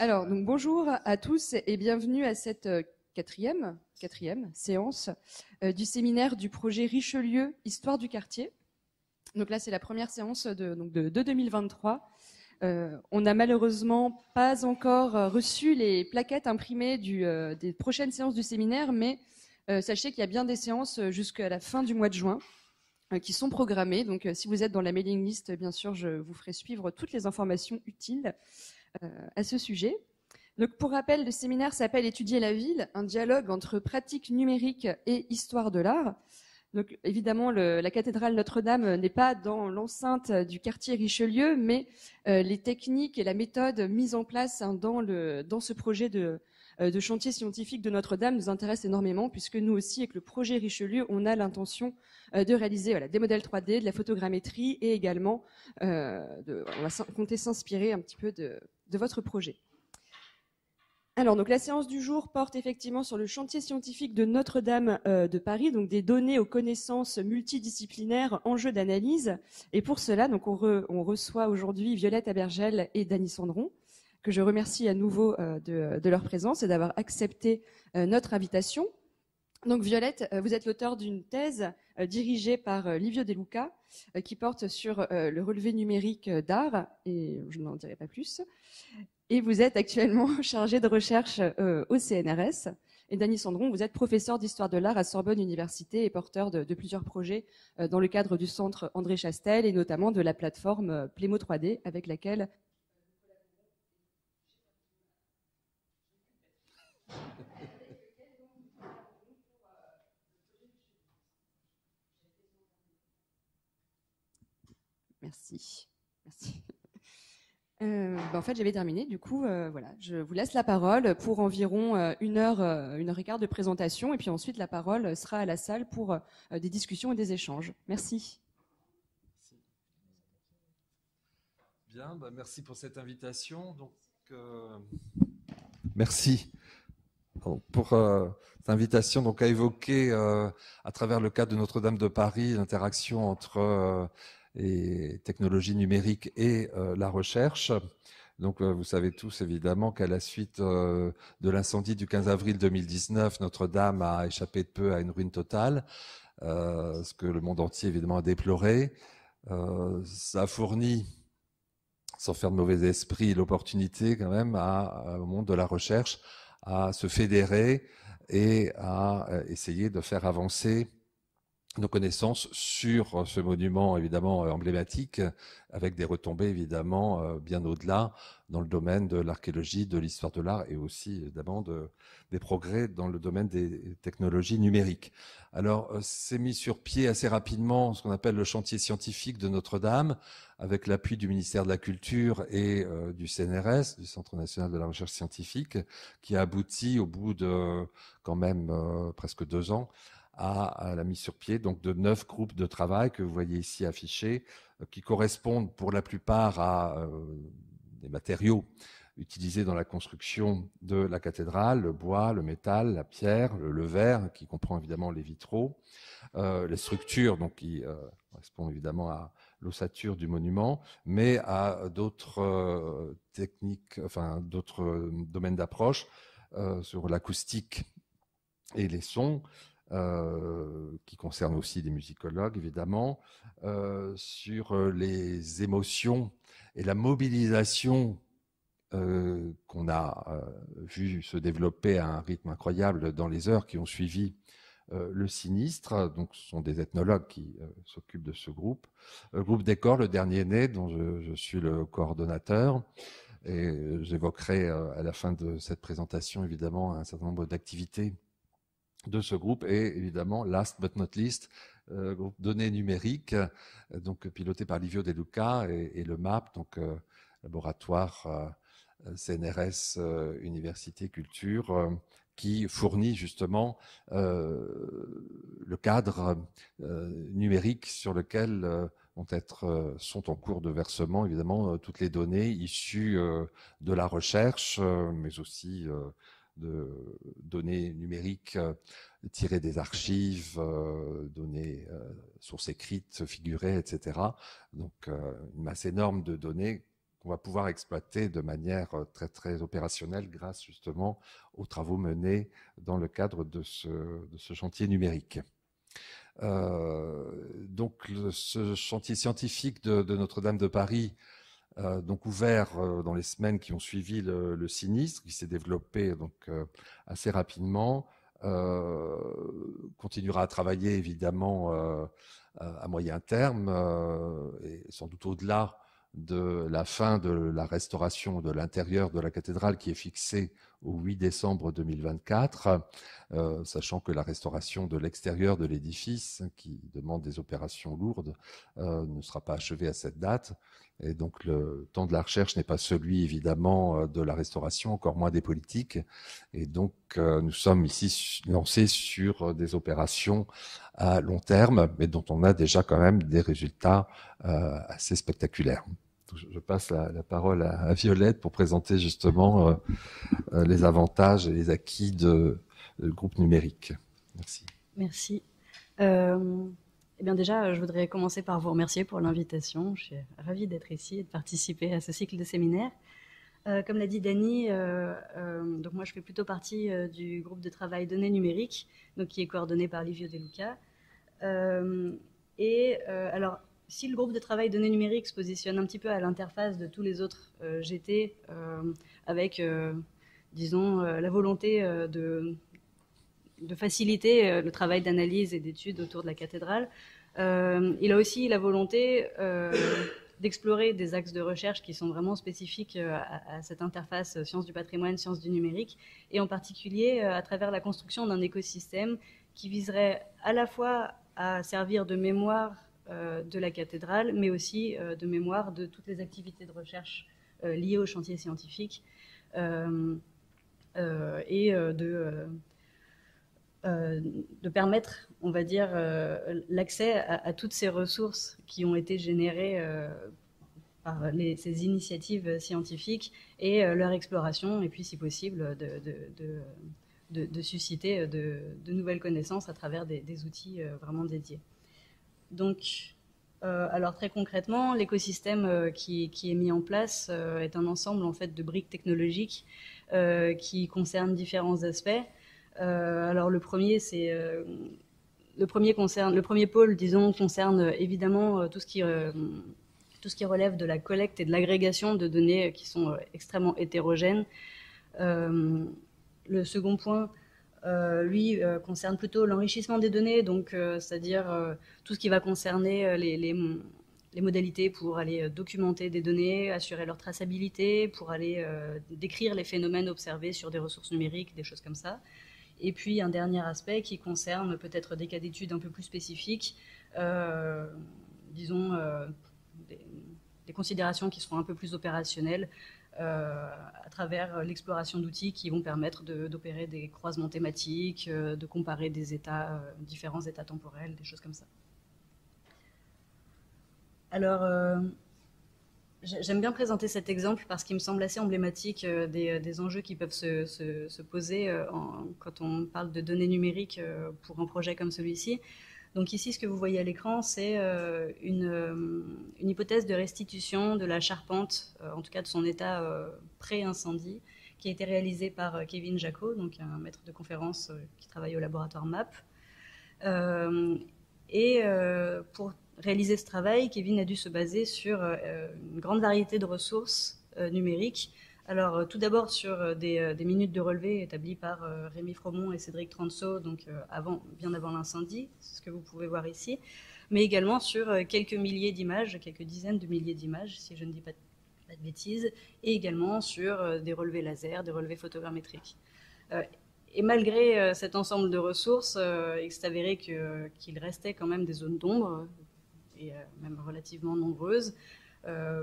Alors, donc bonjour à tous et bienvenue à cette quatrième séance du séminaire du projet Richelieu, Histoire du quartier. Donc là, c'est la première séance de 2023. On n'a malheureusement pas encore reçu les plaquettes imprimées des prochaines séances du séminaire, mais sachez qu'il y a bien des séances jusqu'à la fin du mois de juin qui sont programmées. Donc si vous êtes dans la mailing list, bien sûr, je vous ferai suivre toutes les informations utiles à ce sujet. Donc, pour rappel, le séminaire s'appelle Étudier la ville, un dialogue entre pratique numérique et histoire de l'art. Donc, évidemment, la cathédrale Notre-Dame n'est pas dans l'enceinte du quartier Richelieu, mais les techniques et la méthode mise en place dans ce projet de chantier scientifique de Notre-Dame nous intéressent énormément, puisque nous aussi, avec le projet Richelieu, on a l'intention de réaliser des modèles 3D, de la photogrammétrie, et également, on va compter s'inspirer un petit peu de votre projet. Alors, donc, la séance du jour porte effectivement sur le chantier scientifique de Notre-Dame de Paris, donc des données aux connaissances multidisciplinaires, enjeux d'analyse. Et pour cela, donc, on reçoit aujourd'hui Violette Abergel et Dany Sandron, que je remercie à nouveau de leur présence et d'avoir accepté notre invitation. Donc Violette, vous êtes l'auteur d'une thèse dirigée par Livio De Luca qui porte sur le relevé numérique d'art, et je n'en dirai pas plus. Et vous êtes actuellement chargée de recherche au CNRS. Et Dany Sandron, vous êtes professeur d'histoire de l'art à Sorbonne Université et porteur de plusieurs projets dans le cadre du centre André Chastel et notamment de la plateforme Plémo 3D avec laquelle... Merci. En fait, j'avais terminé. Du coup, voilà, je vous laisse la parole pour environ une heure et quart de présentation. Et puis ensuite, la parole sera à la salle pour des discussions et des échanges. Merci. Bien, merci pour cette invitation. Donc, merci pour cette invitation donc, à évoquer, à travers le cadre de Notre-Dame de Paris, l'interaction entre les technologies numériques et la recherche. Donc, vous savez tous évidemment qu'à la suite de l'incendie du 15 avril 2019, Notre-Dame a échappé de peu à une ruine totale, ce que le monde entier évidemment a déploré. Ça a fourni, sans faire de mauvais esprit, l'opportunité quand même au monde de la recherche à se fédérer et à essayer de faire avancer nos connaissances sur ce monument évidemment emblématique, avec des retombées évidemment bien au-delà dans le domaine de l'archéologie, de l'histoire de l'art et aussi évidemment des progrès dans le domaine des technologies numériques. Alors c'est mis sur pied assez rapidement ce qu'on appelle le chantier scientifique de Notre-Dame, avec l'appui du ministère de la Culture et du CNRS, du Centre national de la recherche scientifique, qui a abouti au bout de quand même presque 2 ans à la mise sur pied donc de 9 groupes de travail que vous voyez ici affichés, qui correspondent pour la plupart à des matériaux utilisés dans la construction de la cathédrale, le bois, le métal, la pierre, le verre, qui comprend évidemment les vitraux, les structures donc qui correspondent évidemment à l'ossature du monument, mais à d'autres techniques, enfin d'autres domaines d'approche sur l'acoustique et les sons, qui concerne aussi des musicologues, évidemment, sur les émotions et la mobilisation qu'on a vu se développer à un rythme incroyable dans les heures qui ont suivi le sinistre. Donc, ce sont des ethnologues qui s'occupent de ce groupe. Le groupe Décor, le dernier né, dont je suis le coordonnateur. Et j'évoquerai à la fin de cette présentation, évidemment, un certain nombre d'activités de ce groupe et évidemment, last but not least, groupe données numériques, donc piloté par Livio De Luca et le MAP, donc laboratoire CNRS Université Culture, qui fournit justement le cadre numérique sur lequel sont en cours de versement évidemment toutes les données issues de la recherche, mais aussi de données numériques tirées des archives, données sources écrites, figurées, etc. Donc une masse énorme de données qu'on va pouvoir exploiter de manière très, très opérationnelle grâce justement aux travaux menés dans le cadre de ce chantier numérique. Donc, ce chantier scientifique de Notre-Dame de Paris, donc ouvert dans les semaines qui ont suivi le sinistre, qui s'est développé donc assez rapidement, continuera à travailler évidemment à moyen terme et sans doute au-delà de la fin de la restauration de l'intérieur de la cathédrale qui est fixée au 8 décembre 2024, sachant que la restauration de l'extérieur de l'édifice, qui demande des opérations lourdes, ne sera pas achevée à cette date. Et donc le temps de la recherche n'est pas celui évidemment de la restauration, encore moins des politiques. Et donc nous sommes ici lancés sur des opérations à long terme, mais dont on a déjà quand même des résultats assez spectaculaires. Je passe la parole à Violette pour présenter justement les avantages et les acquis de groupe numérique. Merci. Merci. Eh bien déjà, je voudrais commencer par vous remercier pour l'invitation. Je suis ravie d'être ici et de participer à ce cycle de séminaires. Comme l'a dit Dany, donc moi je fais plutôt partie du groupe de travail données numériques, donc qui est coordonné par Livio De Luca. Alors, si le groupe de travail données numériques se positionne un petit peu à l'interface de tous les autres GT, avec, disons, la volonté de faciliter le travail d'analyse et d'études autour de la cathédrale. Il a aussi la volonté d'explorer des axes de recherche qui sont vraiment spécifiques à cette interface sciences du patrimoine, sciences du numérique, et en particulier à travers la construction d'un écosystème qui viserait à la fois à servir de mémoire de la cathédrale, mais aussi de mémoire de toutes les activités de recherche liées au chantier scientifique et de permettre, on va dire, l'accès à toutes ces ressources qui ont été générées par ces initiatives scientifiques et leur exploration, et puis, si possible, de susciter de nouvelles connaissances à travers des outils vraiment dédiés. Donc, alors très concrètement, l'écosystème qui est mis en place est un ensemble en fait de briques technologiques qui concernent différents aspects. Alors le premier pôle, disons, concerne évidemment tout ce qui relève de la collecte et de l'agrégation de données qui sont extrêmement hétérogènes. Le second point, lui, concerne plutôt l'enrichissement des données, donc c'est-à-dire tout ce qui va concerner les modalités pour aller documenter des données, assurer leur traçabilité, pour aller décrire les phénomènes observés sur des ressources numériques, des choses comme ça. Et puis un dernier aspect qui concerne peut-être des cas d'études un peu plus spécifiques, disons des considérations qui seront un peu plus opérationnelles à travers l'exploration d'outils qui vont permettre d'opérer des croisements thématiques, de comparer des états, différents états temporels, des choses comme ça. Alors, j'aime bien présenter cet exemple parce qu'il me semble assez emblématique des enjeux qui peuvent se poser quand on parle de données numériques pour un projet comme celui-ci. Donc ici, ce que vous voyez à l'écran, c'est une hypothèse de restitution de la charpente, en tout cas de son état pré-incendie, qui a été réalisée par Kevin Jacot, donc un maître de conférence qui travaille au laboratoire MAP. Pour réaliser ce travail, Kevin a dû se baser sur une grande variété de ressources numériques. Alors, tout d'abord sur des minutes de relevé établies par Rémi Fromont et Cédric Transo, donc bien avant l'incendie, c'est ce que vous pouvez voir ici, mais également sur quelques milliers d'images, quelques dizaines de milliers d'images, si je ne dis pas de bêtises, et également sur des relevés laser, des relevés photogrammétriques. Et malgré cet ensemble de ressources, il s'est avéré qu'il restait quand même des zones d'ombre, et même relativement nombreuses.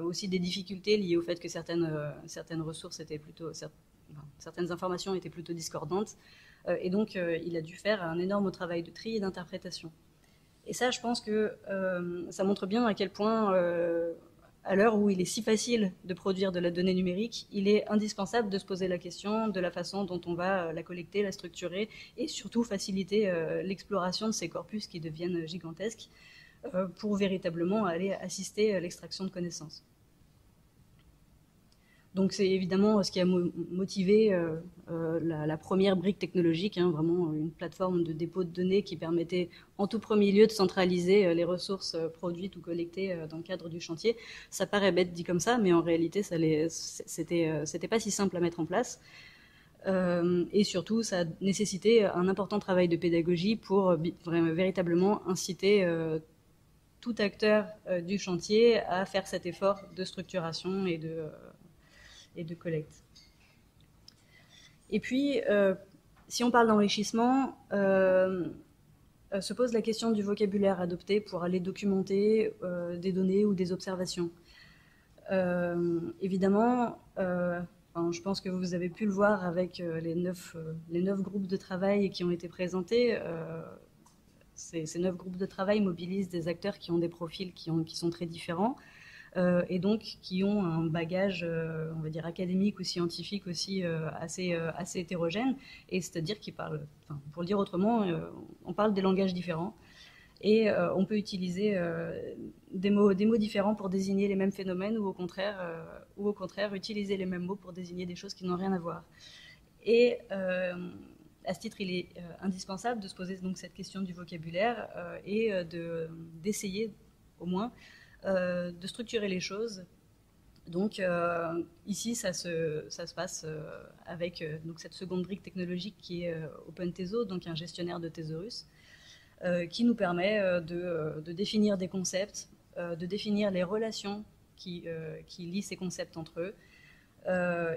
Aussi des difficultés liées au fait que certaines ressources étaient certaines informations étaient plutôt discordantes. Et donc, il a dû faire un énorme travail de tri et d'interprétation. Et ça, je pense que ça montre bien à quel point, à l'heure où il est si facile de produire de la donnée numérique, il est indispensable de se poser la question de la façon dont on va la collecter, la structurer, et surtout faciliter l'exploration de ces corpus qui deviennent gigantesques, pour véritablement aller assister à l'extraction de connaissances. Donc c'est évidemment ce qui a motivé la première brique technologique, hein, vraiment une plateforme de dépôt de données qui permettait en tout premier lieu de centraliser les ressources produites ou collectées dans le cadre du chantier. Ça paraît bête dit comme ça, mais en réalité c'était pas si simple à mettre en place. Et surtout, ça a nécessité un important travail de pédagogie pour véritablement inciter tout acteur du chantier à faire cet effort de structuration et de collecte. Et puis, si on parle d'enrichissement, se pose la question du vocabulaire adopté pour aller documenter des données ou des observations. Évidemment, je pense que vous avez pu le voir avec les 9 groupes de travail qui ont été présentés. Ces 9 groupes de travail mobilisent des acteurs qui ont des profils qui sont très différents et donc qui ont un bagage, on va dire, académique ou scientifique aussi assez hétérogène. Et c'est-à-dire qu'ils parlent, pour le dire autrement, on parle des langages différents. Et on peut utiliser des mots différents pour désigner les mêmes phénomènes ou au contraire utiliser les mêmes mots pour désigner des choses qui n'ont rien à voir. Et à ce titre, il est indispensable de se poser donc cette question du vocabulaire et d'essayer au moins de structurer les choses. Donc ici, ça se passe avec donc cette seconde brique technologique qui est OpenTeso, donc un gestionnaire de thésaurus, qui nous permet de définir des concepts, de définir les relations qui lient ces concepts entre eux,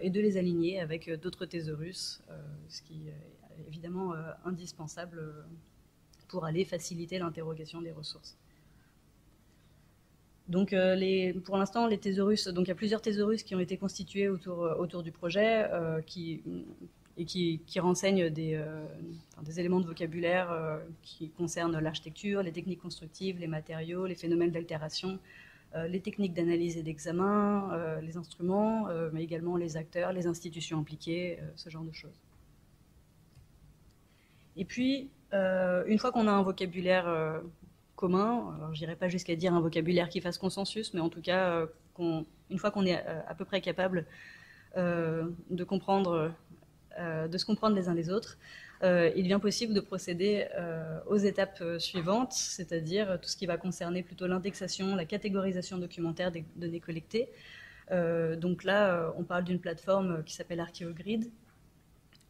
et de les aligner avec d'autres thésaurus, ce qui est évidemment indispensable pour aller faciliter l'interrogation des ressources. Donc, pour l'instant, les thésaurus, donc il y a plusieurs thésaurus qui ont été constitués autour du projet, qui renseignent des éléments de vocabulaire qui concernent l'architecture, les techniques constructives, les matériaux, les phénomènes d'altération, les techniques d'analyse et d'examen, les instruments, mais également les acteurs, les institutions impliquées, ce genre de choses. Et puis, une fois qu'on a un vocabulaire commun, alors je n'irai pas jusqu'à dire un vocabulaire qui fasse consensus, mais en tout cas, une fois qu'on est à peu près capable de se comprendre les uns les autres, il devient possible de procéder aux étapes suivantes, c'est-à-dire tout ce qui va concerner plutôt l'indexation, la catégorisation documentaire des données collectées. Donc là, on parle d'une plateforme qui s'appelle ArcheoGrid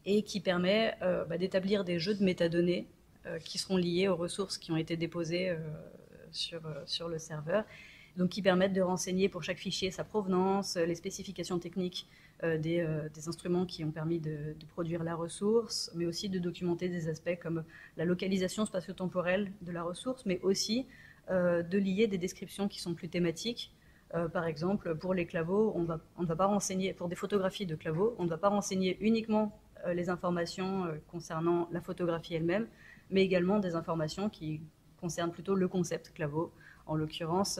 et qui permet d'établir des jeux de métadonnées qui seront liés aux ressources qui ont été déposées sur le serveur, donc qui permettent de renseigner pour chaque fichier sa provenance, les spécifications techniques des instruments qui ont permis de produire la ressource, mais aussi de documenter des aspects comme la localisation spatio-temporelle de la ressource, mais aussi de lier des descriptions qui sont plus thématiques. Par exemple, pour les claveaux, on ne va pas renseigner, pour des photographies de claveaux, on ne va pas renseigner uniquement les informations concernant la photographie elle-même, mais également des informations qui concernent plutôt le concept claveau. En l'occurrence,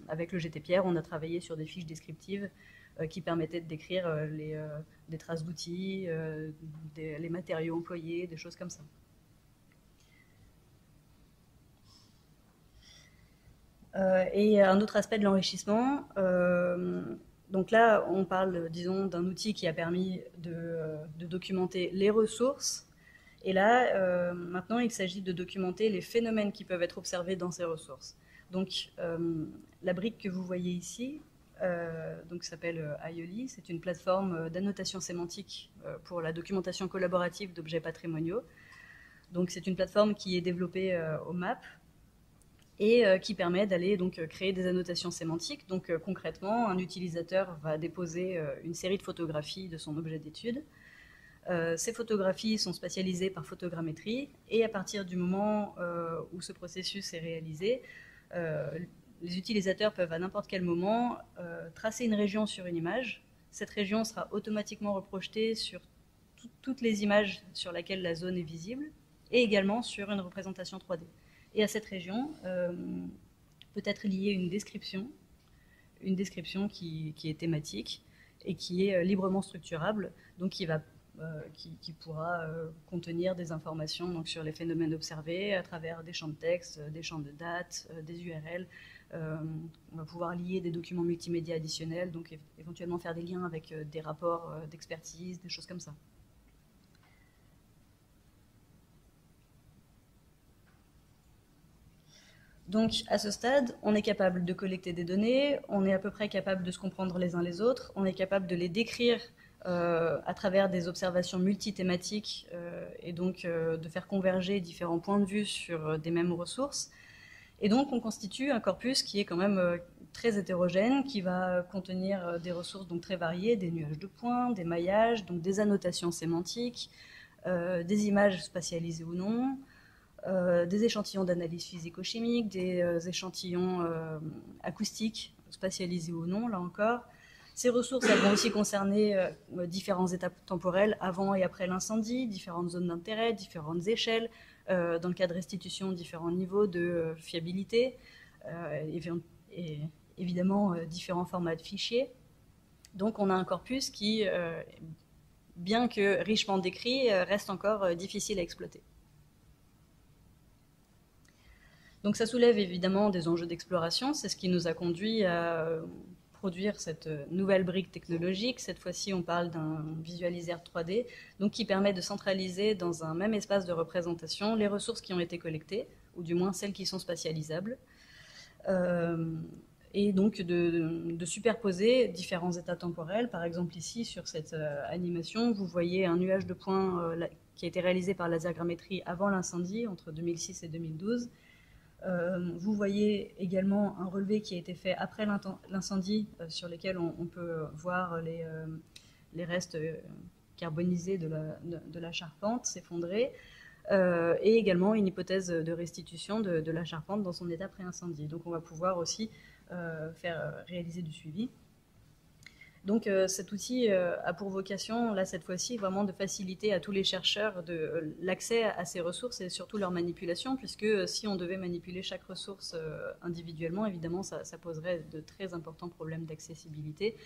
avec le GTPierre, on a travaillé sur des fiches descriptives qui permettaient de décrire des traces d'outils, les matériaux employés, des choses comme ça. Et un autre aspect de l'enrichissement, donc là, on parle, disons, d'un outil qui a permis de documenter les ressources. Et là, maintenant, il s'agit de documenter les phénomènes qui peuvent être observés dans ces ressources. Donc, la brique que vous voyez ici, donc s'appelle IOLI, c'est une plateforme d'annotation sémantique pour la documentation collaborative d'objets patrimoniaux. Donc, c'est une plateforme qui est développée au MAP et qui permet d'aller donc créer des annotations sémantiques. Donc, concrètement, un utilisateur va déposer une série de photographies de son objet d'étude. Ces photographies sont spatialisées par photogrammétrie et à partir du moment où ce processus est réalisé, les utilisateurs peuvent à n'importe quel moment tracer une région sur une image. Cette région sera automatiquement reprojetée sur toutes les images sur lesquelles la zone est visible et également sur une représentation 3D. Et à cette région peut être liée une description qui est thématique et qui est librement structurable, donc qui pourra contenir des informations donc, sur les phénomènes observés à travers des champs de texte, des champs de date, des URL, On va pouvoir lier des documents multimédia additionnels, donc éventuellement faire des liens avec des rapports d'expertise, des choses comme ça. Donc à ce stade, on est capable de collecter des données, on est à peu près capable de se comprendre les uns les autres, on est capable de les décrire à travers des observations multithématiques et donc de faire converger différents points de vue sur des mêmes ressources. Et donc on constitue un corpus qui est quand même très hétérogène, qui va contenir des ressources donc très variées, des nuages de points, des maillages, donc des annotations sémantiques, des images spatialisées ou non, des échantillons d'analyse physico-chimique, des échantillons acoustiques, spatialisés ou non, là encore. Ces ressources elles vont aussi concerner différentes étapes temporelles avant et après l'incendie, différentes zones d'intérêt, différentes échelles, dans le cas de restitution, différents niveaux de fiabilité, et évidemment différents formats de fichiers. Donc on a un corpus qui, bien que richement décrit, reste encore difficile à exploiter. Donc ça soulève évidemment des enjeux d'exploration, c'est ce qui nous a conduit à produire cette nouvelle brique technologique. Cette fois-ci, on parle d'un visualiseur 3D, donc qui permet de centraliser dans un même espace de représentation les ressources qui ont été collectées, ou du moins celles qui sont spatialisables, et donc de superposer différents états temporels. Par exemple ici, sur cette animation, vous voyez un nuage de points qui a été réalisé par lasergrammétrie avant l'incendie, entre 2006 et 2012. Vous voyez également un relevé qui a été fait après l'incendie, sur lesquels on peut voir les restes carbonisés de la charpente s'effondrer, et également une hypothèse de restitution de la charpente dans son état pré-incendie. Donc on va pouvoir aussi faire réaliser du suivi. Donc cet outil a pour vocation, là cette fois-ci, vraiment de faciliter à tous les chercheurs l'accès à ces ressources et surtout leur manipulation, puisque si on devait manipuler chaque ressource individuellement, évidemment ça poserait de très importants problèmes d'accessibilité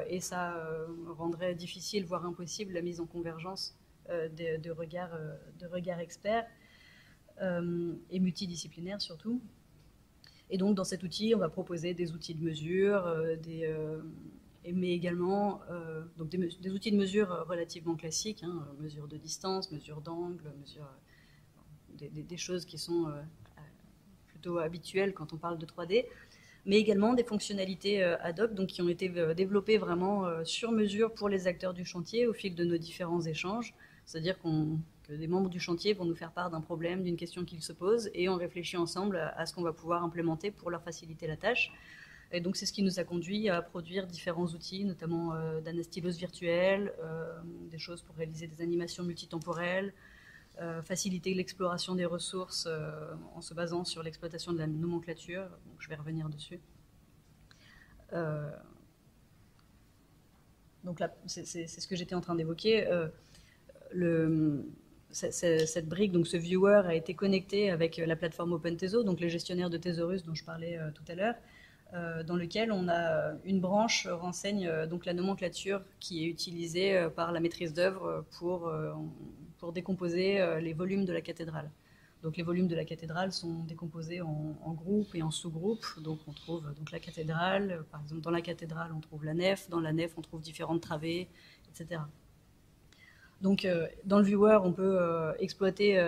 et ça rendrait difficile, voire impossible, la mise en convergence de regards experts et multidisciplinaires surtout. Et donc dans cet outil, on va proposer des outils de mesure, mais également donc des outils de mesure relativement classiques, mesure de distance, mesure d'angle, des choses qui sont plutôt habituelles quand on parle de 3D, mais également des fonctionnalités ad hoc, donc qui ont été développées vraiment sur mesure pour les acteurs du chantier au fil de nos différents échanges. C'est-à-dire que des membres du chantier vont nous faire part d'un problème, d'une question qu'ils se posent, et on réfléchit ensemble à ce qu'on va pouvoir implémenter pour leur faciliter la tâche. Et donc c'est ce qui nous a conduit à produire différents outils, notamment d'anastylose virtuelle, des choses pour réaliser des animations multitemporelles, faciliter l'exploration des ressources en se basant sur l'exploitation de la nomenclature. Donc je vais revenir dessus. Donc là, c'est ce que j'étais en train d'évoquer. Cette brique, donc ce viewer, a été connecté avec la plateforme OpenTeso, donc les gestionnaires de thésaurus dont je parlais tout à l'heure, dans lequel on a une branche renseigne donc la nomenclature qui est utilisée par la maîtrise d'œuvre pour décomposer les volumes de la cathédrale. Donc les volumes de la cathédrale sont décomposés en groupes et en sous-groupes. Donc on trouve donc la cathédrale, par exemple dans la cathédrale on trouve la nef, dans la nef on trouve différentes travées, etc. Donc dans le viewer on peut exploiter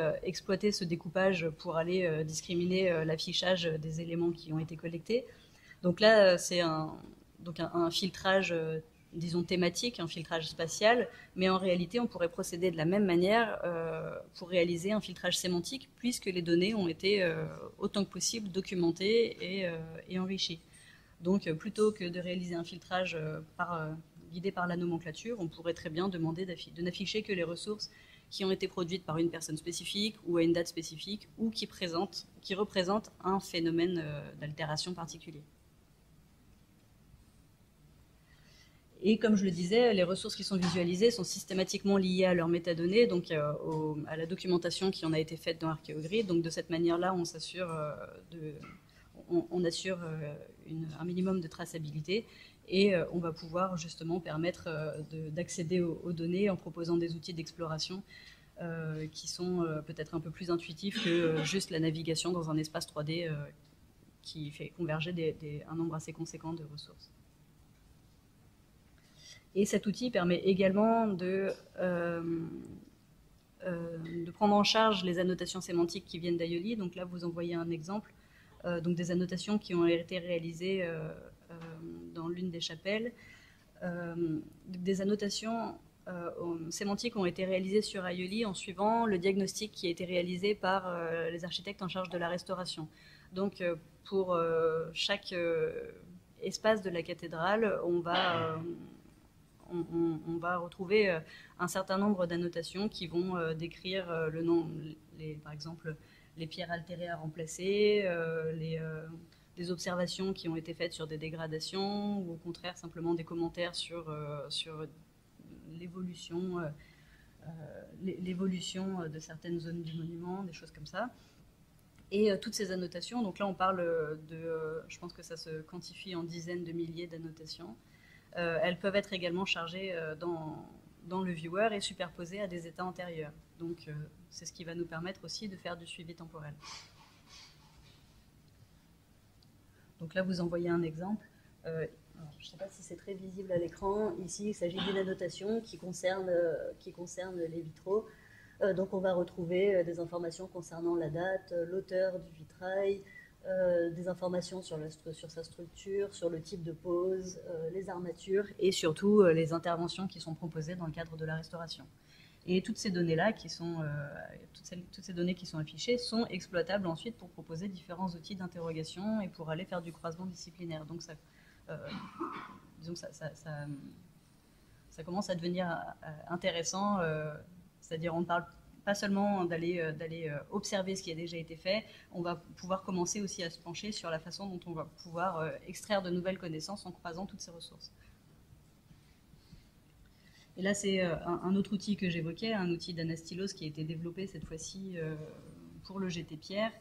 ce découpage pour aller discriminer l'affichage des éléments qui ont été collectés. Donc là, c'est un filtrage, disons, thématique, un filtrage spatial, mais en réalité, on pourrait procéder de la même manière pour réaliser un filtrage sémantique, puisque les données ont été autant que possible documentées et enrichies. Donc, plutôt que de réaliser un filtrage guidé par la nomenclature, on pourrait très bien demander de n'afficher que les ressources qui ont été produites par une personne spécifique ou à une date spécifique, ou qui représentent un phénomène d'altération particulier. Et comme je le disais, les ressources qui sont visualisées sont systématiquement liées à leurs métadonnées, donc à la documentation qui en a été faite dans ArcheoGrid. Donc de cette manière-là, on assure un minimum de traçabilité et on va pouvoir justement permettre d'accéder aux données en proposant des outils d'exploration qui sont peut-être un peu plus intuitifs que juste la navigation dans un espace 3D qui fait converger un nombre assez conséquent de ressources. Et cet outil permet également de prendre en charge les annotations sémantiques qui viennent d'Aioli. Donc là, vous en voyez un exemple. Donc des annotations qui ont été réalisées dans l'une des chapelles. Des annotations sémantiques ont été réalisées sur Aioli en suivant le diagnostic qui a été réalisé par les architectes en charge de la restauration. Donc pour chaque espace de la cathédrale, on va retrouver un certain nombre d'annotations qui vont décrire le nom, par exemple les pierres altérées à remplacer, des observations qui ont été faites sur des dégradations, ou au contraire simplement des commentaires sur l'évolution de certaines zones du monument, des choses comme ça. Et toutes ces annotations, donc là on parle je pense que ça se quantifie en dizaines de milliers d'annotations. Elles peuvent être également chargées dans le viewer et superposées à des états antérieurs. Donc c'est ce qui va nous permettre aussi de faire du suivi temporel. Donc là, vous en voyez un exemple. Je ne sais pas si c'est très visible à l'écran. Ici, il s'agit d'une annotation qui concerne les vitraux. Donc on va retrouver des informations concernant la date, l'auteur du vitrail, des informations sur sa structure, sur le type de pose, les armatures et surtout les interventions qui sont proposées dans le cadre de la restauration. Et toutes ces données-là, toutes ces données qui sont affichées, sont exploitables ensuite pour proposer différents outils d'interrogation et pour aller faire du croisement disciplinaire. Donc ça commence à devenir intéressant, c'est-à-dire on ne parle pas seulement d'aller observer ce qui a déjà été fait, on va pouvoir commencer aussi à se pencher sur la façon dont on va pouvoir extraire de nouvelles connaissances en croisant toutes ces ressources. Et là, c'est un autre outil que j'évoquais, un outil d'Anastylos qui a été développé cette fois-ci pour le GT-Pierre.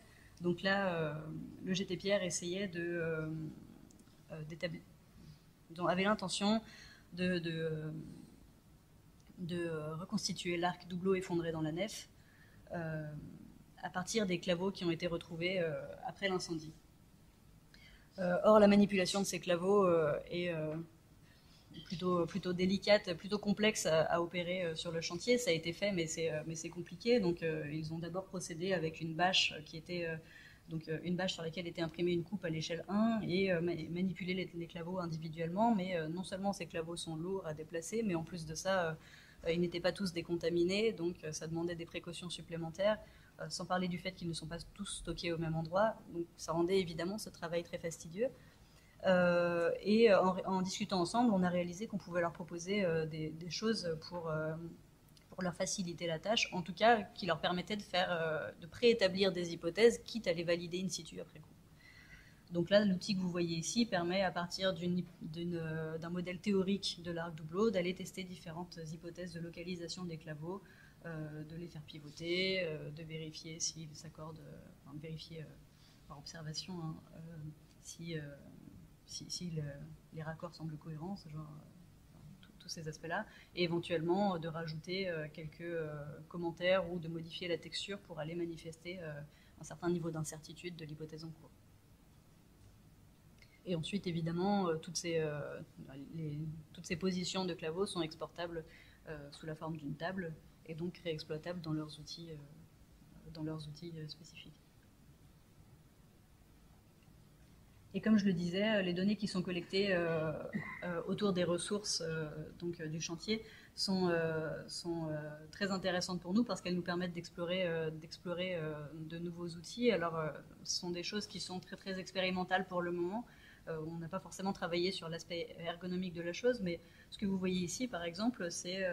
Donc là, le GT-Pierre essayait avait l'intention de reconstituer l'arc doubleau effondré dans la nef à partir des claveaux qui ont été retrouvés après l'incendie. Or, la manipulation de ces claveaux est plutôt délicate, plutôt complexe à opérer sur le chantier. Ça a été fait, mais c'est compliqué. Donc, ils ont d'abord procédé avec une bâche qui était une bâche sur laquelle était imprimée une coupe à l'échelle 1 et manipuler les claveaux individuellement. Mais non seulement ces claveaux sont lourds à déplacer, mais en plus de ça, ils n'étaient pas tous décontaminés, donc ça demandait des précautions supplémentaires, sans parler du fait qu'ils ne sont pas tous stockés au même endroit. Donc, ça rendait évidemment ce travail très fastidieux. Et en discutant ensemble, on a réalisé qu'on pouvait leur proposer des choses pour leur faciliter la tâche, en tout cas qui leur permettaient de préétablir des hypothèses, quitte à les valider in situ après coup. Donc là, l'outil que vous voyez ici permet, à partir d'un modèle théorique de l'arc doubleau, d'aller tester différentes hypothèses de localisation des claveaux, de les faire pivoter, de vérifier s'ils s'accordent, vérifier par observation si les raccords semblent cohérents, tous ces aspects-là, et éventuellement de rajouter quelques commentaires ou de modifier la texture pour aller manifester un certain niveau d'incertitude de l'hypothèse en cours. Et ensuite, évidemment, toutes ces positions de claveaux sont exportables sous la forme d'une table et donc réexploitables dans leurs outils spécifiques. Et comme je le disais, les données qui sont collectées autour des ressources du chantier sont très intéressantes pour nous parce qu'elles nous permettent d'explorer de nouveaux outils. Alors, ce sont des choses qui sont très, très expérimentales pour le moment. On n'a pas forcément travaillé sur l'aspect ergonomique de la chose, mais ce que vous voyez ici, par exemple, c'est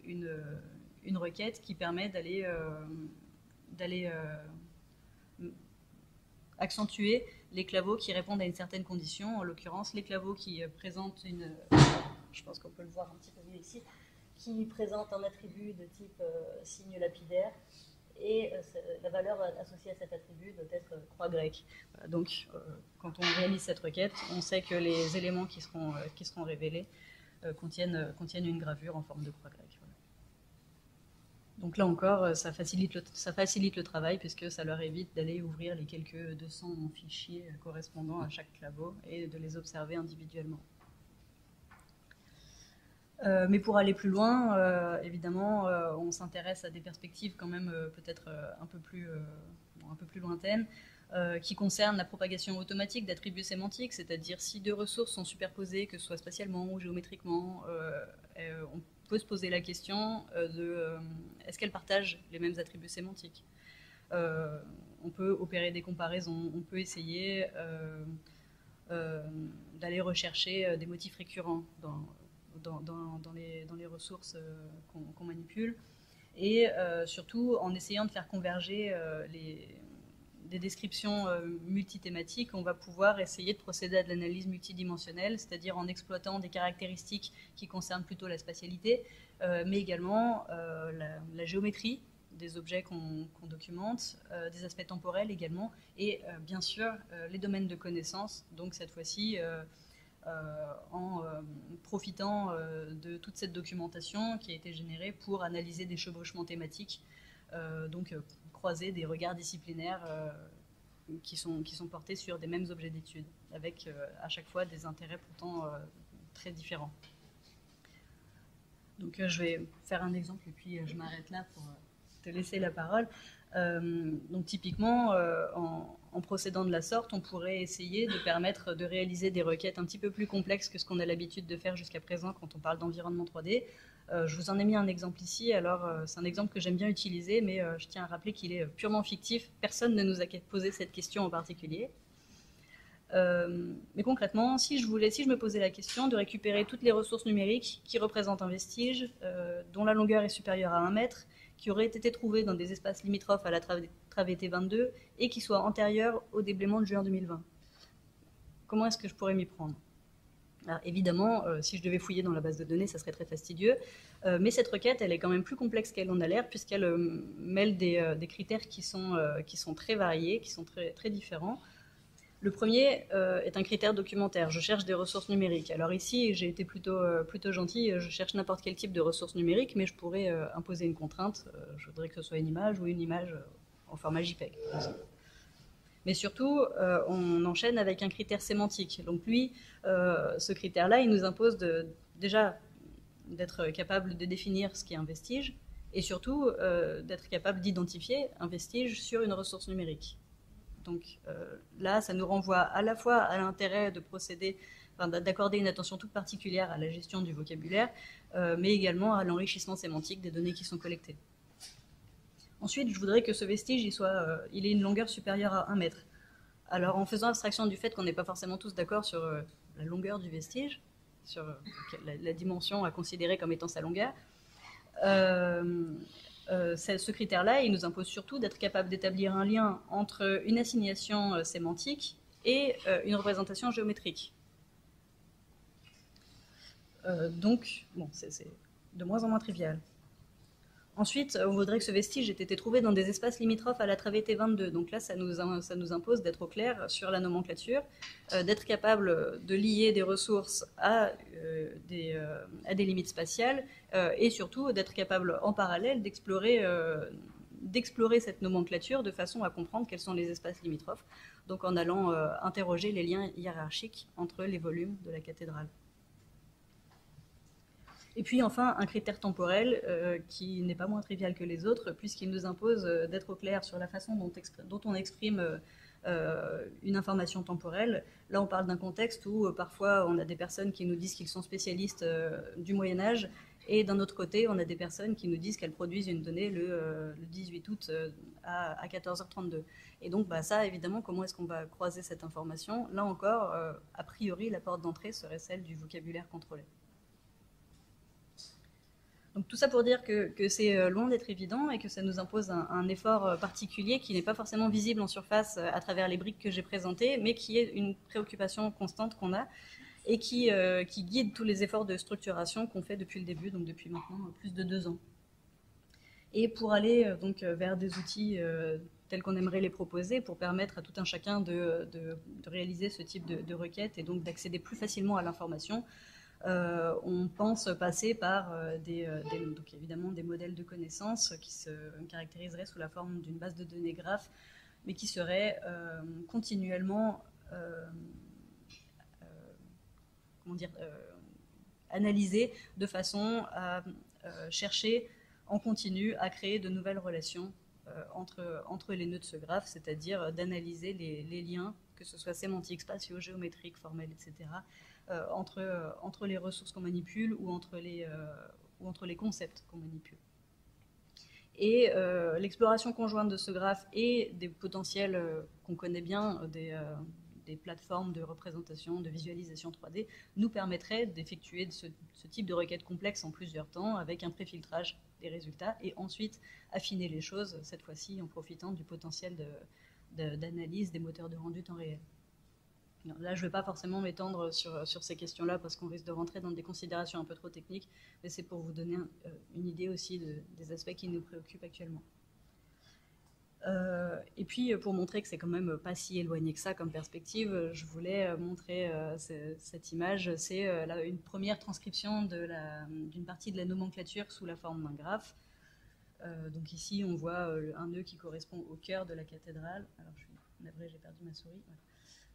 une requête qui permet d'aller accentuer les claveaux qui répondent à une certaine condition, en l'occurrence les claveaux qui présentent je pense qu'on peut le voir un petit peu mieux ici, qui présentent un attribut de type signe lapidaire, et la valeur associée à cet attribut doit être croix grecque. Donc quand on réalise cette requête, on sait que les éléments qui seront révélés contiennent une gravure en forme de croix grecque. Voilà. Donc là encore, ça facilite le travail puisque ça leur évite d'aller ouvrir les quelques 200 fichiers correspondant à chaque labo et de les observer individuellement. Mais pour aller plus loin, évidemment, on s'intéresse à des perspectives quand même peut-être un peu plus lointaines, qui concernent la propagation automatique d'attributs sémantiques, c'est-à-dire si deux ressources sont superposées, que ce soit spatialement ou géométriquement, on peut se poser la question de est-ce qu'elles partagent les mêmes attributs sémantiques. On peut opérer des comparaisons, on peut essayer d'aller rechercher des motifs récurrents dans les ressources qu'on manipule, et surtout en essayant de faire converger des descriptions multithématiques, on va pouvoir essayer de procéder à de l'analyse multidimensionnelle, c'est-à-dire en exploitant des caractéristiques qui concernent plutôt la spatialité, mais également la géométrie des objets qu'on documente, des aspects temporels également, et bien sûr les domaines de connaissances, donc cette fois-ci en profitant de toute cette documentation qui a été générée pour analyser des chevauchements thématiques, donc croiser des regards disciplinaires qui sont portés sur des mêmes objets d'étude, avec à chaque fois des intérêts pourtant très différents. Donc je vais faire un exemple et puis je m'arrête là pour te laisser la parole. Donc typiquement, en procédant de la sorte, on pourrait essayer de permettre de réaliser des requêtes un petit peu plus complexes que ce qu'on a l'habitude de faire jusqu'à présent quand on parle d'environnement 3D. Je vous en ai mis un exemple ici, alors c'est un exemple que j'aime bien utiliser, mais je tiens à rappeler qu'il est purement fictif. Personne ne nous a posé cette question en particulier. Mais concrètement, si je me posais la question de récupérer toutes les ressources numériques qui représentent un vestige, dont la longueur est supérieure à 1 mètre, qui auraient été trouvées dans des espaces limitrophes à la travée T22 et qui soient antérieures au déblaiement de juin 2020. Comment est-ce que je pourrais m'y prendre ? Alors, évidemment, si je devais fouiller dans la base de données, ça serait très fastidieux, mais cette requête, elle est quand même plus complexe qu'elle en a l'air, puisqu'elle mêle des critères qui sont très variés, qui sont très, très différents. Le premier est un critère documentaire. Je cherche des ressources numériques. Alors ici, j'ai été plutôt gentil. Je cherche n'importe quel type de ressources numériques, mais je pourrais imposer une contrainte. Je voudrais que ce soit une image ou une image en format JPEG, par exemple. Mais surtout, on enchaîne avec un critère sémantique. Donc lui, ce critère-là, il nous impose déjà d'être capable de définir ce qui est un vestige, et surtout d'être capable d'identifier un vestige sur une ressource numérique. Donc là, ça nous renvoie à la fois à l'intérêt de procéder, d'accorder une attention toute particulière à la gestion du vocabulaire, mais également à l'enrichissement sémantique des données qui sont collectées. Ensuite, je voudrais que ce vestige il ait une longueur supérieure à 1 mètre. Alors, en faisant abstraction du fait qu'on n'est pas forcément tous d'accord sur la longueur du vestige, sur la dimension à considérer comme étant sa longueur, ce critère-là, il nous impose surtout d'être capable d'établir un lien entre une assignation sémantique et une représentation géométrique. Donc, bon, c'est de moins en moins trivial. Ensuite, on voudrait que ce vestige ait été trouvé dans des espaces limitrophes à la travée T22. Donc là, ça nous impose d'être au clair sur la nomenclature, d'être capable de lier des ressources à des limites spatiales, et surtout d'être capable en parallèle d'explorer cette nomenclature de façon à comprendre quels sont les espaces limitrophes, donc en allant interroger les liens hiérarchiques entre les volumes de la cathédrale. Et puis enfin, un critère temporel qui n'est pas moins trivial que les autres, puisqu'il nous impose d'être au clair sur la façon dont on exprime une information temporelle. Là, on parle d'un contexte où parfois on a des personnes qui nous disent qu'ils sont spécialistes du Moyen-Âge, et d'un autre côté, on a des personnes qui nous disent qu'elles produisent une donnée le 18 août à 14h32. Et donc ça, évidemment, comment est-ce qu'on va croiser cette information ? Là encore, a priori, la porte d'entrée serait celle du vocabulaire contrôlé. Donc tout ça pour dire que c'est loin d'être évident et que ça nous impose un effort particulier qui n'est pas forcément visible en surface à travers les briques que j'ai présentées, mais qui est une préoccupation constante qu'on a et qui guide tous les efforts de structuration qu'on fait depuis le début, donc depuis maintenant plus de 2 ans. Et pour aller donc vers des outils tels qu'on aimerait les proposer, pour permettre à tout un chacun de réaliser ce type de requête et donc d'accéder plus facilement à l'information, on pense passer par donc évidemment des modèles de connaissances qui se caractériseraient sous la forme d'une base de données graph, mais qui seraient continuellement analysées de façon à chercher en continu à créer de nouvelles relations entre les nœuds de ce graphe, c'est-à-dire d'analyser les liens, que ce soit sémantiques, spatiaux, géométriques, formels, etc., entre les ressources qu'on manipule ou entre les concepts qu'on manipule. Et l'exploration conjointe de ce graphe et des potentiels qu'on connaît bien, des plateformes de représentation, de visualisation 3D, nous permettrait d'effectuer ce type de requêtes complexes en plusieurs temps avec un préfiltrage des résultats et ensuite affiner les choses, cette fois-ci en profitant du potentiel d'analyse des moteurs de rendu temps réel. Là, je ne vais pas forcément m'étendre sur ces questions-là parce qu'on risque de rentrer dans des considérations un peu trop techniques, mais c'est pour vous donner une idée aussi des aspects qui nous préoccupent actuellement. Et puis, pour montrer que c'est quand même pas si éloigné que ça comme perspective, je voulais montrer cette image. C'est une première transcription d'une partie de la nomenclature sous la forme d'un graphe. Donc ici, on voit un nœud qui correspond au cœur de la cathédrale. Alors, je suis navrée, j'ai perdu ma souris. Ouais.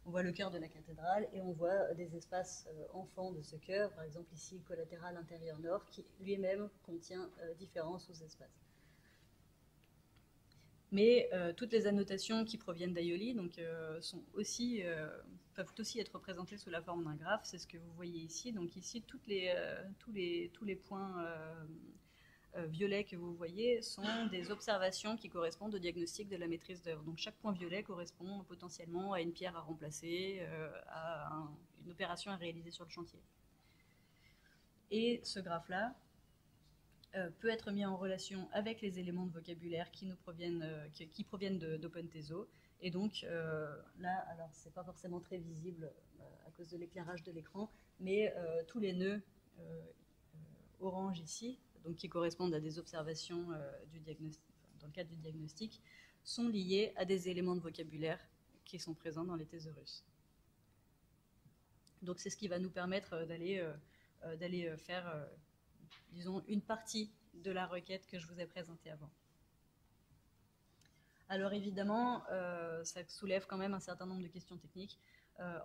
On voit le cœur de la cathédrale et on voit des espaces enfants de ce cœur. Par exemple, ici, le collatéral intérieur nord, qui lui-même contient différents sous-espaces. Mais toutes les annotations qui proviennent d'Aioli peuvent aussi être représentées sous la forme d'un graphe. C'est ce que vous voyez ici. Donc ici, tous les points violets que vous voyez sont des observations qui correspondent au diagnostic de la maîtrise d'œuvre. Donc chaque point violet correspond potentiellement à une pierre à remplacer, à une opération à réaliser sur le chantier. Et ce graphe-là peut être mis en relation avec les éléments de vocabulaire qui proviennent d'OpenTeso. Et donc là, alors c'est pas forcément très visible à cause de l'éclairage de l'écran, mais tous les nœuds orange ici, donc qui correspondent à des observations dans le cadre du diagnostic, sont liés à des éléments de vocabulaire qui sont présents dans les thésaurus. Donc c'est ce qui va nous permettre d'aller faire disons, une partie de la requête que je vous ai présentée avant. Alors évidemment, ça soulève quand même un certain nombre de questions techniques,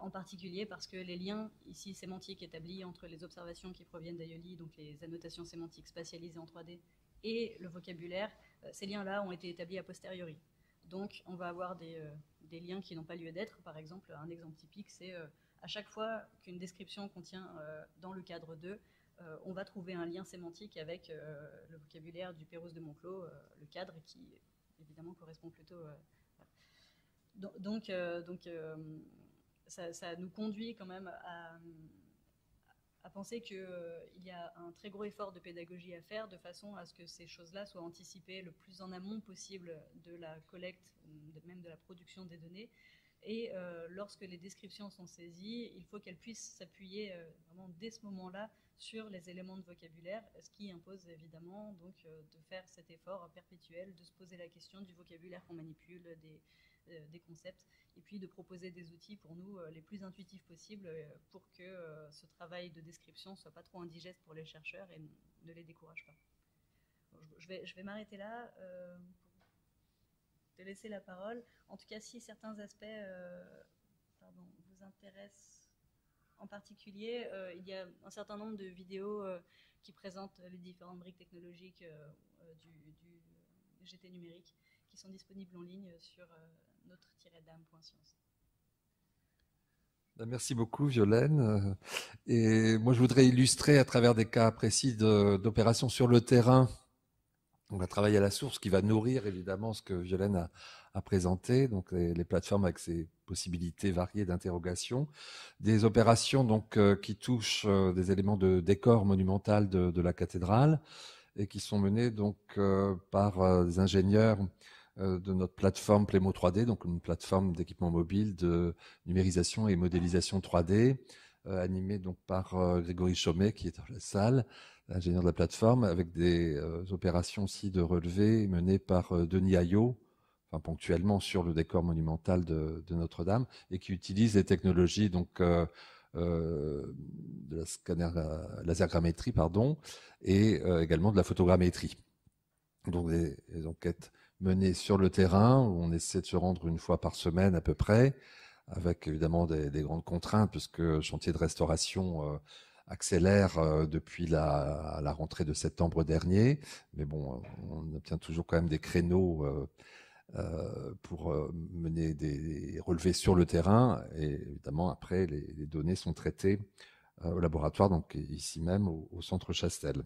en particulier parce que les liens ici sémantiques établis entre les observations qui proviennent d'Aioli, donc les annotations sémantiques spatialisées en 3D, et le vocabulaire, ces liens-là ont été établis a posteriori. Donc on va avoir des liens qui n'ont pas lieu d'être. Par exemple, un exemple typique, c'est à chaque fois qu'une description contient dans le cadre 2, on va trouver un lien sémantique avec le vocabulaire du Pérouse de Monclos, le cadre qui évidemment correspond plutôt. Donc ça nous conduit quand même à penser qu'il y a un très gros effort de pédagogie à faire de façon à ce que ces choses-là soient anticipées le plus en amont possible de la collecte, même de la production des données. Et lorsque les descriptions sont saisies, il faut qu'elles puissent s'appuyer vraiment dès ce moment-là sur les éléments de vocabulaire, ce qui impose évidemment donc, de faire cet effort perpétuel, de se poser la question du vocabulaire qu'on manipule, des concepts, et puis de proposer des outils pour nous les plus intuitifs possibles pour que ce travail de description ne soit pas trop indigeste pour les chercheurs et ne les décourage pas. Bon, je vais m'arrêter là pour te laisser la parole. En tout cas, si certains aspects vous intéressent en particulier, il y a un certain nombre de vidéos qui présentent les différentes briques technologiques du GT numérique qui sont disponibles en ligne sur notre-dame.science. Merci beaucoup, Violaine. Et moi, je voudrais illustrer à travers des cas précis d'opérations sur le terrain. On va travailler à la source qui va nourrir évidemment ce que Violaine a présenté, donc les plateformes avec ces possibilités variées d'interrogation. Des opérations donc qui touchent des éléments de décor monumental de la cathédrale et qui sont menées donc par des ingénieurs de notre plateforme Plémo 3D, donc une plateforme d'équipement mobile de numérisation et modélisation 3D, animée donc par Grégory Chaumet qui est dans la salle, ingénieur de la plateforme, avec des opérations aussi de relevé menées par Denis Ayot, enfin ponctuellement sur le décor monumental de Notre-Dame, et qui utilise les technologies donc de la scanner lasergrammétrie, pardon, et également de la photogrammétrie. Donc des enquêtes menées sur le terrain, où on essaie de se rendre une fois par semaine à peu près, avec évidemment des grandes contraintes, puisque le chantier de restauration accélère depuis la rentrée de septembre dernier. Mais bon, on obtient toujours quand même des créneaux pour mener des relevés sur le terrain. Et évidemment, après, les données sont traitées au laboratoire, donc ici même au centre Chastel.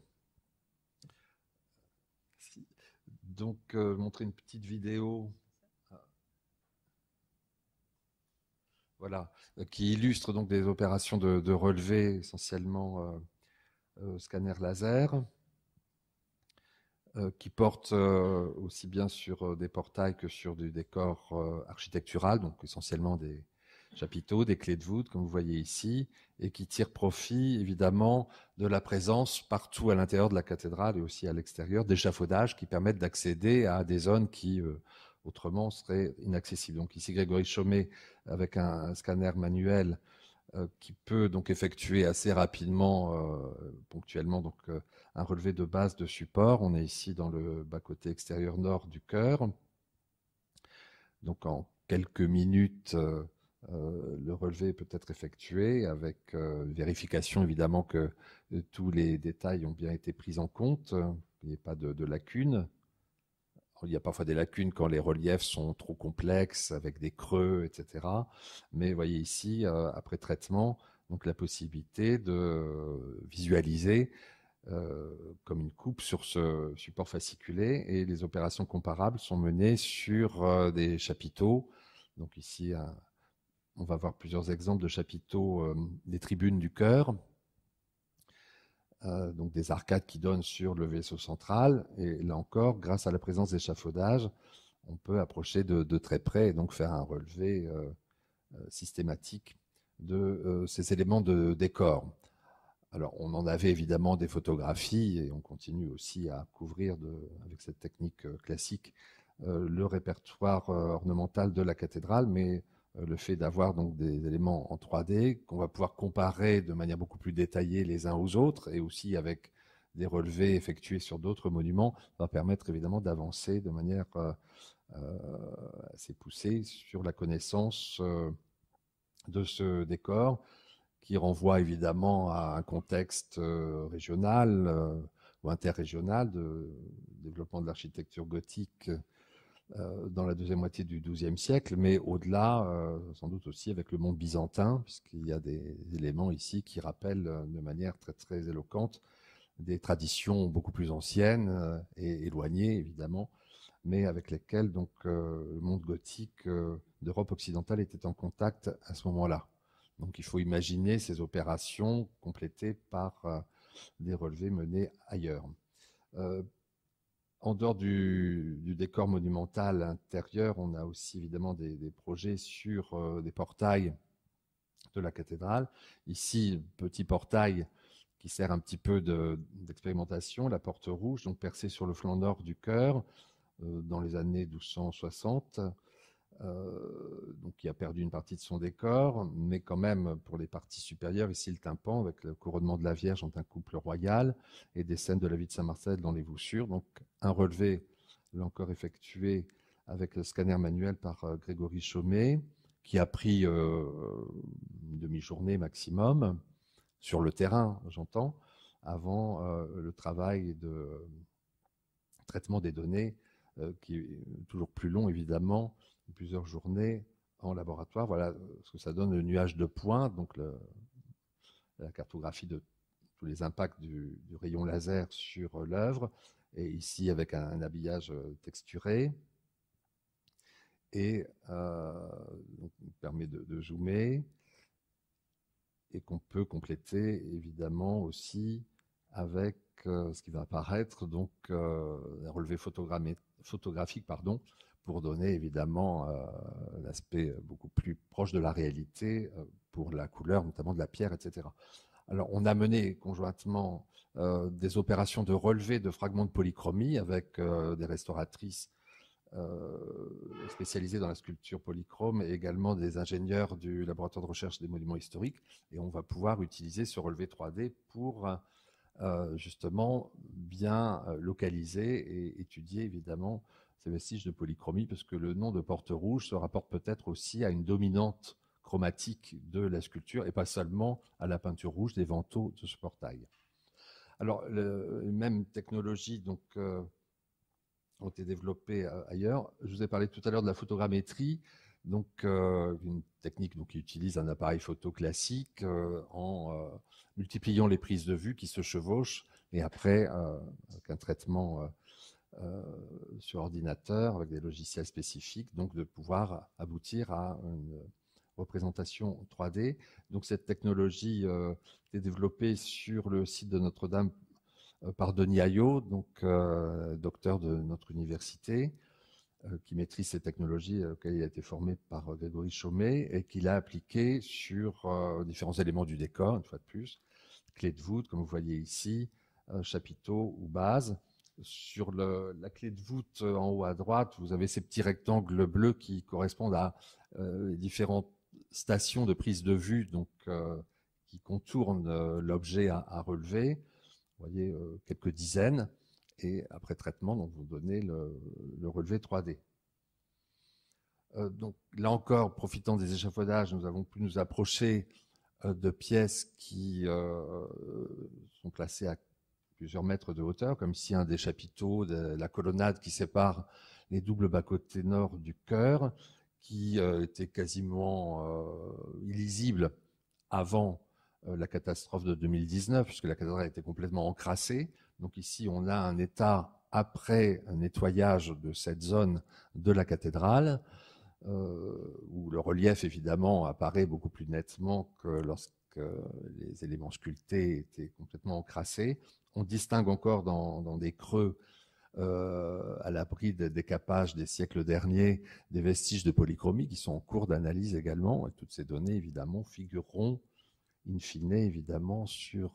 Donc, montrer une petite vidéo. Voilà, qui illustre donc des opérations de relevé, essentiellement scanner laser, qui portent aussi bien sur des portails que sur du décor architectural, donc essentiellement des chapiteaux, des clés de voûte, comme vous voyez ici, et qui tirent profit évidemment de la présence partout à l'intérieur de la cathédrale et aussi à l'extérieur d'échafaudages qui permettent d'accéder à des zones qui autrement seraient inaccessibles. Donc ici Grégory Chaumet avec un scanner manuel qui peut donc effectuer assez rapidement, ponctuellement, donc un relevé de base de support. On est ici dans le bas-côté extérieur nord du chœur. Donc en quelques minutes, le relevé peut être effectué avec vérification évidemment que tous les détails ont bien été pris en compte, qu'il n'y ait pas de lacunes. Il y a parfois des lacunes quand les reliefs sont trop complexes, avec des creux, etc. Mais vous voyez ici, après traitement, donc la possibilité de visualiser comme une coupe sur ce support fasciculé. Et les opérations comparables sont menées sur des chapiteaux. Donc ici, on va voir plusieurs exemples de chapiteaux des tribunes du chœur. Donc des arcades qui donnent sur le vaisseau central. Et là encore, grâce à la présence d'échafaudages, on peut approcher de très près et donc faire un relevé systématique de ces éléments de décor. Alors, on en avait évidemment des photographies et on continue aussi à couvrir avec cette technique classique le répertoire ornemental de la cathédrale, mais le fait d'avoir donc des éléments en 3D qu'on va pouvoir comparer de manière beaucoup plus détaillée les uns aux autres et aussi avec des relevés effectués sur d'autres monuments va permettre évidemment d'avancer de manière assez poussée sur la connaissance de ce décor qui renvoie évidemment à un contexte régional ou interrégional de développement de l'architecture gothique dans la deuxième moitié du XIIe siècle, mais au-delà, sans doute aussi avec le monde byzantin, puisqu'il y a des éléments ici qui rappellent de manière très, très éloquente des traditions beaucoup plus anciennes et éloignées, évidemment, mais avec lesquelles donc, le monde gothique d'Europe occidentale était en contact à ce moment-là. Donc il faut imaginer ces opérations complétées par des relevés menés ailleurs. En dehors du décor monumental intérieur, on a aussi évidemment des projets sur des portails de la cathédrale. Ici, petit portail qui sert un petit peu d'expérimentation, la porte rouge, donc percée sur le flanc nord du chœur dans les années 1260. Donc qui a perdu une partie de son décor, mais quand même pour les parties supérieures, ici le tympan avec le couronnement de la Vierge en un couple royal et des scènes de la vie de Saint-Marcel dans les voussures. Donc un relevé, là encore effectué avec le scanner manuel par Grégory Chaumet, qui a pris une demi-journée maximum sur le terrain, j'entends, avant le travail de traitement des données, qui est toujours plus long évidemment, plusieurs journées en laboratoire. Voilà ce que ça donne, le nuage de points, donc la cartographie de tous les impacts du rayon laser sur l'œuvre, et ici avec un habillage texturé, et donc, permet de zoomer, et qu'on peut compléter évidemment aussi avec ce qui va apparaître, donc un relevé photographique, pour donner évidemment l'aspect beaucoup plus proche de la réalité pour la couleur, notamment de la pierre, etc. Alors, on a mené conjointement des opérations de relevé de fragments de polychromie avec des restauratrices spécialisés dans la sculpture polychrome et également des ingénieurs du laboratoire de recherche des monuments historiques. Et on va pouvoir utiliser ce relevé 3D pour justement bien localiser et étudier évidemment ces vestiges de polychromie, parce que le nom de Porte Rouge se rapporte peut-être aussi à une dominante chromatique de la sculpture et pas seulement à la peinture rouge des vantaux de ce portail. Alors, les mêmes technologies donc, ont été développées ailleurs. Je vous ai parlé tout à l'heure de la photogrammétrie, donc une technique donc, qui utilise un appareil photo classique en multipliant les prises de vue qui se chevauchent, et après, avec un traitement sur ordinateur, avec des logiciels spécifiques, donc de pouvoir aboutir à une représentation 3D. Donc cette technologie est développée sur le site de Notre-Dame par Denis Ayot, donc docteur de notre université, qui maîtrise ces technologies auxquelles il a été formé par Grégory Chaumet et qu'il a appliqué sur différents éléments du décor, une fois de plus, clé de voûte, comme vous voyez ici, chapiteau ou base. Sur la clé de voûte en haut à droite, vous avez ces petits rectangles bleus qui correspondent à les différentes stations de prise de vue, donc qui contournent l'objet à relever. Vous voyez quelques dizaines, et après traitement, donc vous donnez le relevé 3D. Donc là encore, profitant des échafaudages, nous avons pu nous approcher de pièces qui sont placées à plusieurs mètres de hauteur, comme ici un des chapiteaux de la colonnade qui sépare les doubles bas-côtés nord du chœur, qui était quasiment illisible avant la catastrophe de 2019, puisque la cathédrale était complètement encrassée. Donc ici, on a un état après un nettoyage de cette zone de la cathédrale, où le relief, évidemment, apparaît beaucoup plus nettement que lorsque les éléments sculptés étaient complètement encrassés. On distingue encore dans des creux, à l'abri des décapages des siècles derniers, des vestiges de polychromie qui sont en cours d'analyse également. Et toutes ces données, évidemment, figureront in fine, évidemment, sur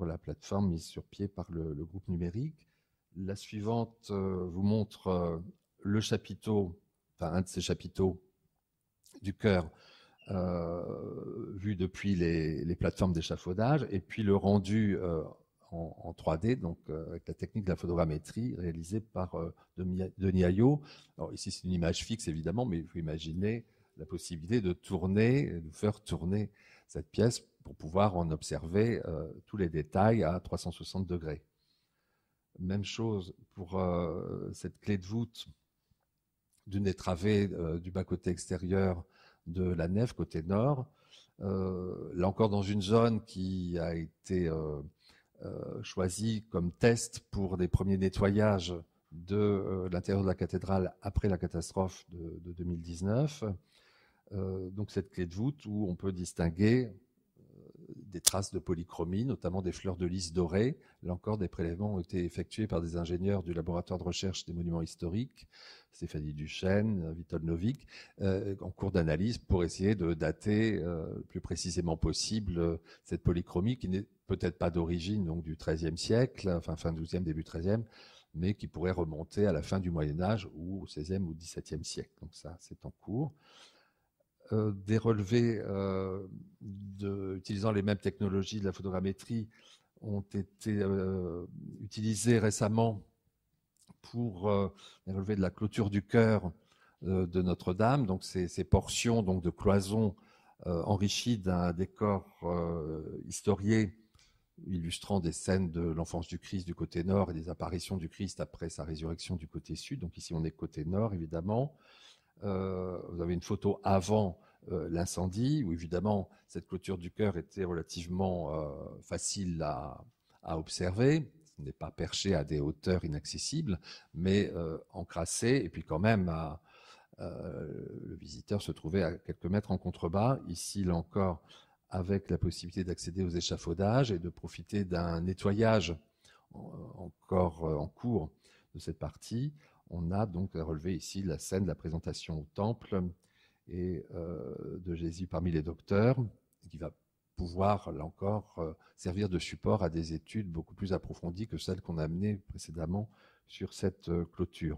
la plateforme mise sur pied par le groupe numérique. La suivante vous montre le chapiteau, enfin un de ces chapiteaux du chœur, vu depuis les plateformes d'échafaudage, et puis le rendu en 3D, donc avec la technique de la photogrammétrie réalisée par Denis Ayot. Alors ici, c'est une image fixe, évidemment, mais il faut imaginer la possibilité de tourner, de faire tourner cette pièce pour pouvoir en observer tous les détails à 360 degrés. Même chose pour cette clé de voûte d'une des travées du bas-côté extérieur de la nef, côté nord. Là encore dans une zone qui a été choisie comme test pour des premiers nettoyages de l'intérieur de la cathédrale après la catastrophe de 2019. Donc cette clé de voûte où on peut distinguer des traces de polychromie, notamment des fleurs de lys dorées. Là encore, des prélèvements ont été effectués par des ingénieurs du laboratoire de recherche des monuments historiques, Stéphanie Duchesne, Witold Novick, en cours d'analyse pour essayer de dater le plus précisément possible cette polychromie qui n'est peut-être pas d'origine donc du XIIIe siècle, enfin fin XIIe, début XIIIe, mais qui pourrait remonter à la fin du Moyen-Âge ou au XVIe ou XVIIe siècle. Donc ça, c'est en cours. Des relevés utilisant les mêmes technologies de la photogrammétrie ont été utilisés récemment pour les relevés de la clôture du chœur de Notre-Dame. Donc ces portions donc, de cloisons enrichies d'un décor historié illustrant des scènes de l'enfance du Christ du côté nord et des apparitions du Christ après sa résurrection du côté sud. Donc ici on est côté nord évidemment. Vous avez une photo avant l'incendie, où évidemment cette clôture du chœur était relativement facile à observer. Ce n'est pas perché à des hauteurs inaccessibles, mais encrassé, et puis quand même le visiteur se trouvait à quelques mètres en contrebas. Ici, là encore, avec la possibilité d'accéder aux échafaudages et de profiter d'un nettoyage encore en cours de cette partie. On a donc relevé ici la scène de la présentation au temple et de Jésus parmi les docteurs, qui va pouvoir, là encore, servir de support à des études beaucoup plus approfondies que celles qu'on a menées précédemment sur cette clôture.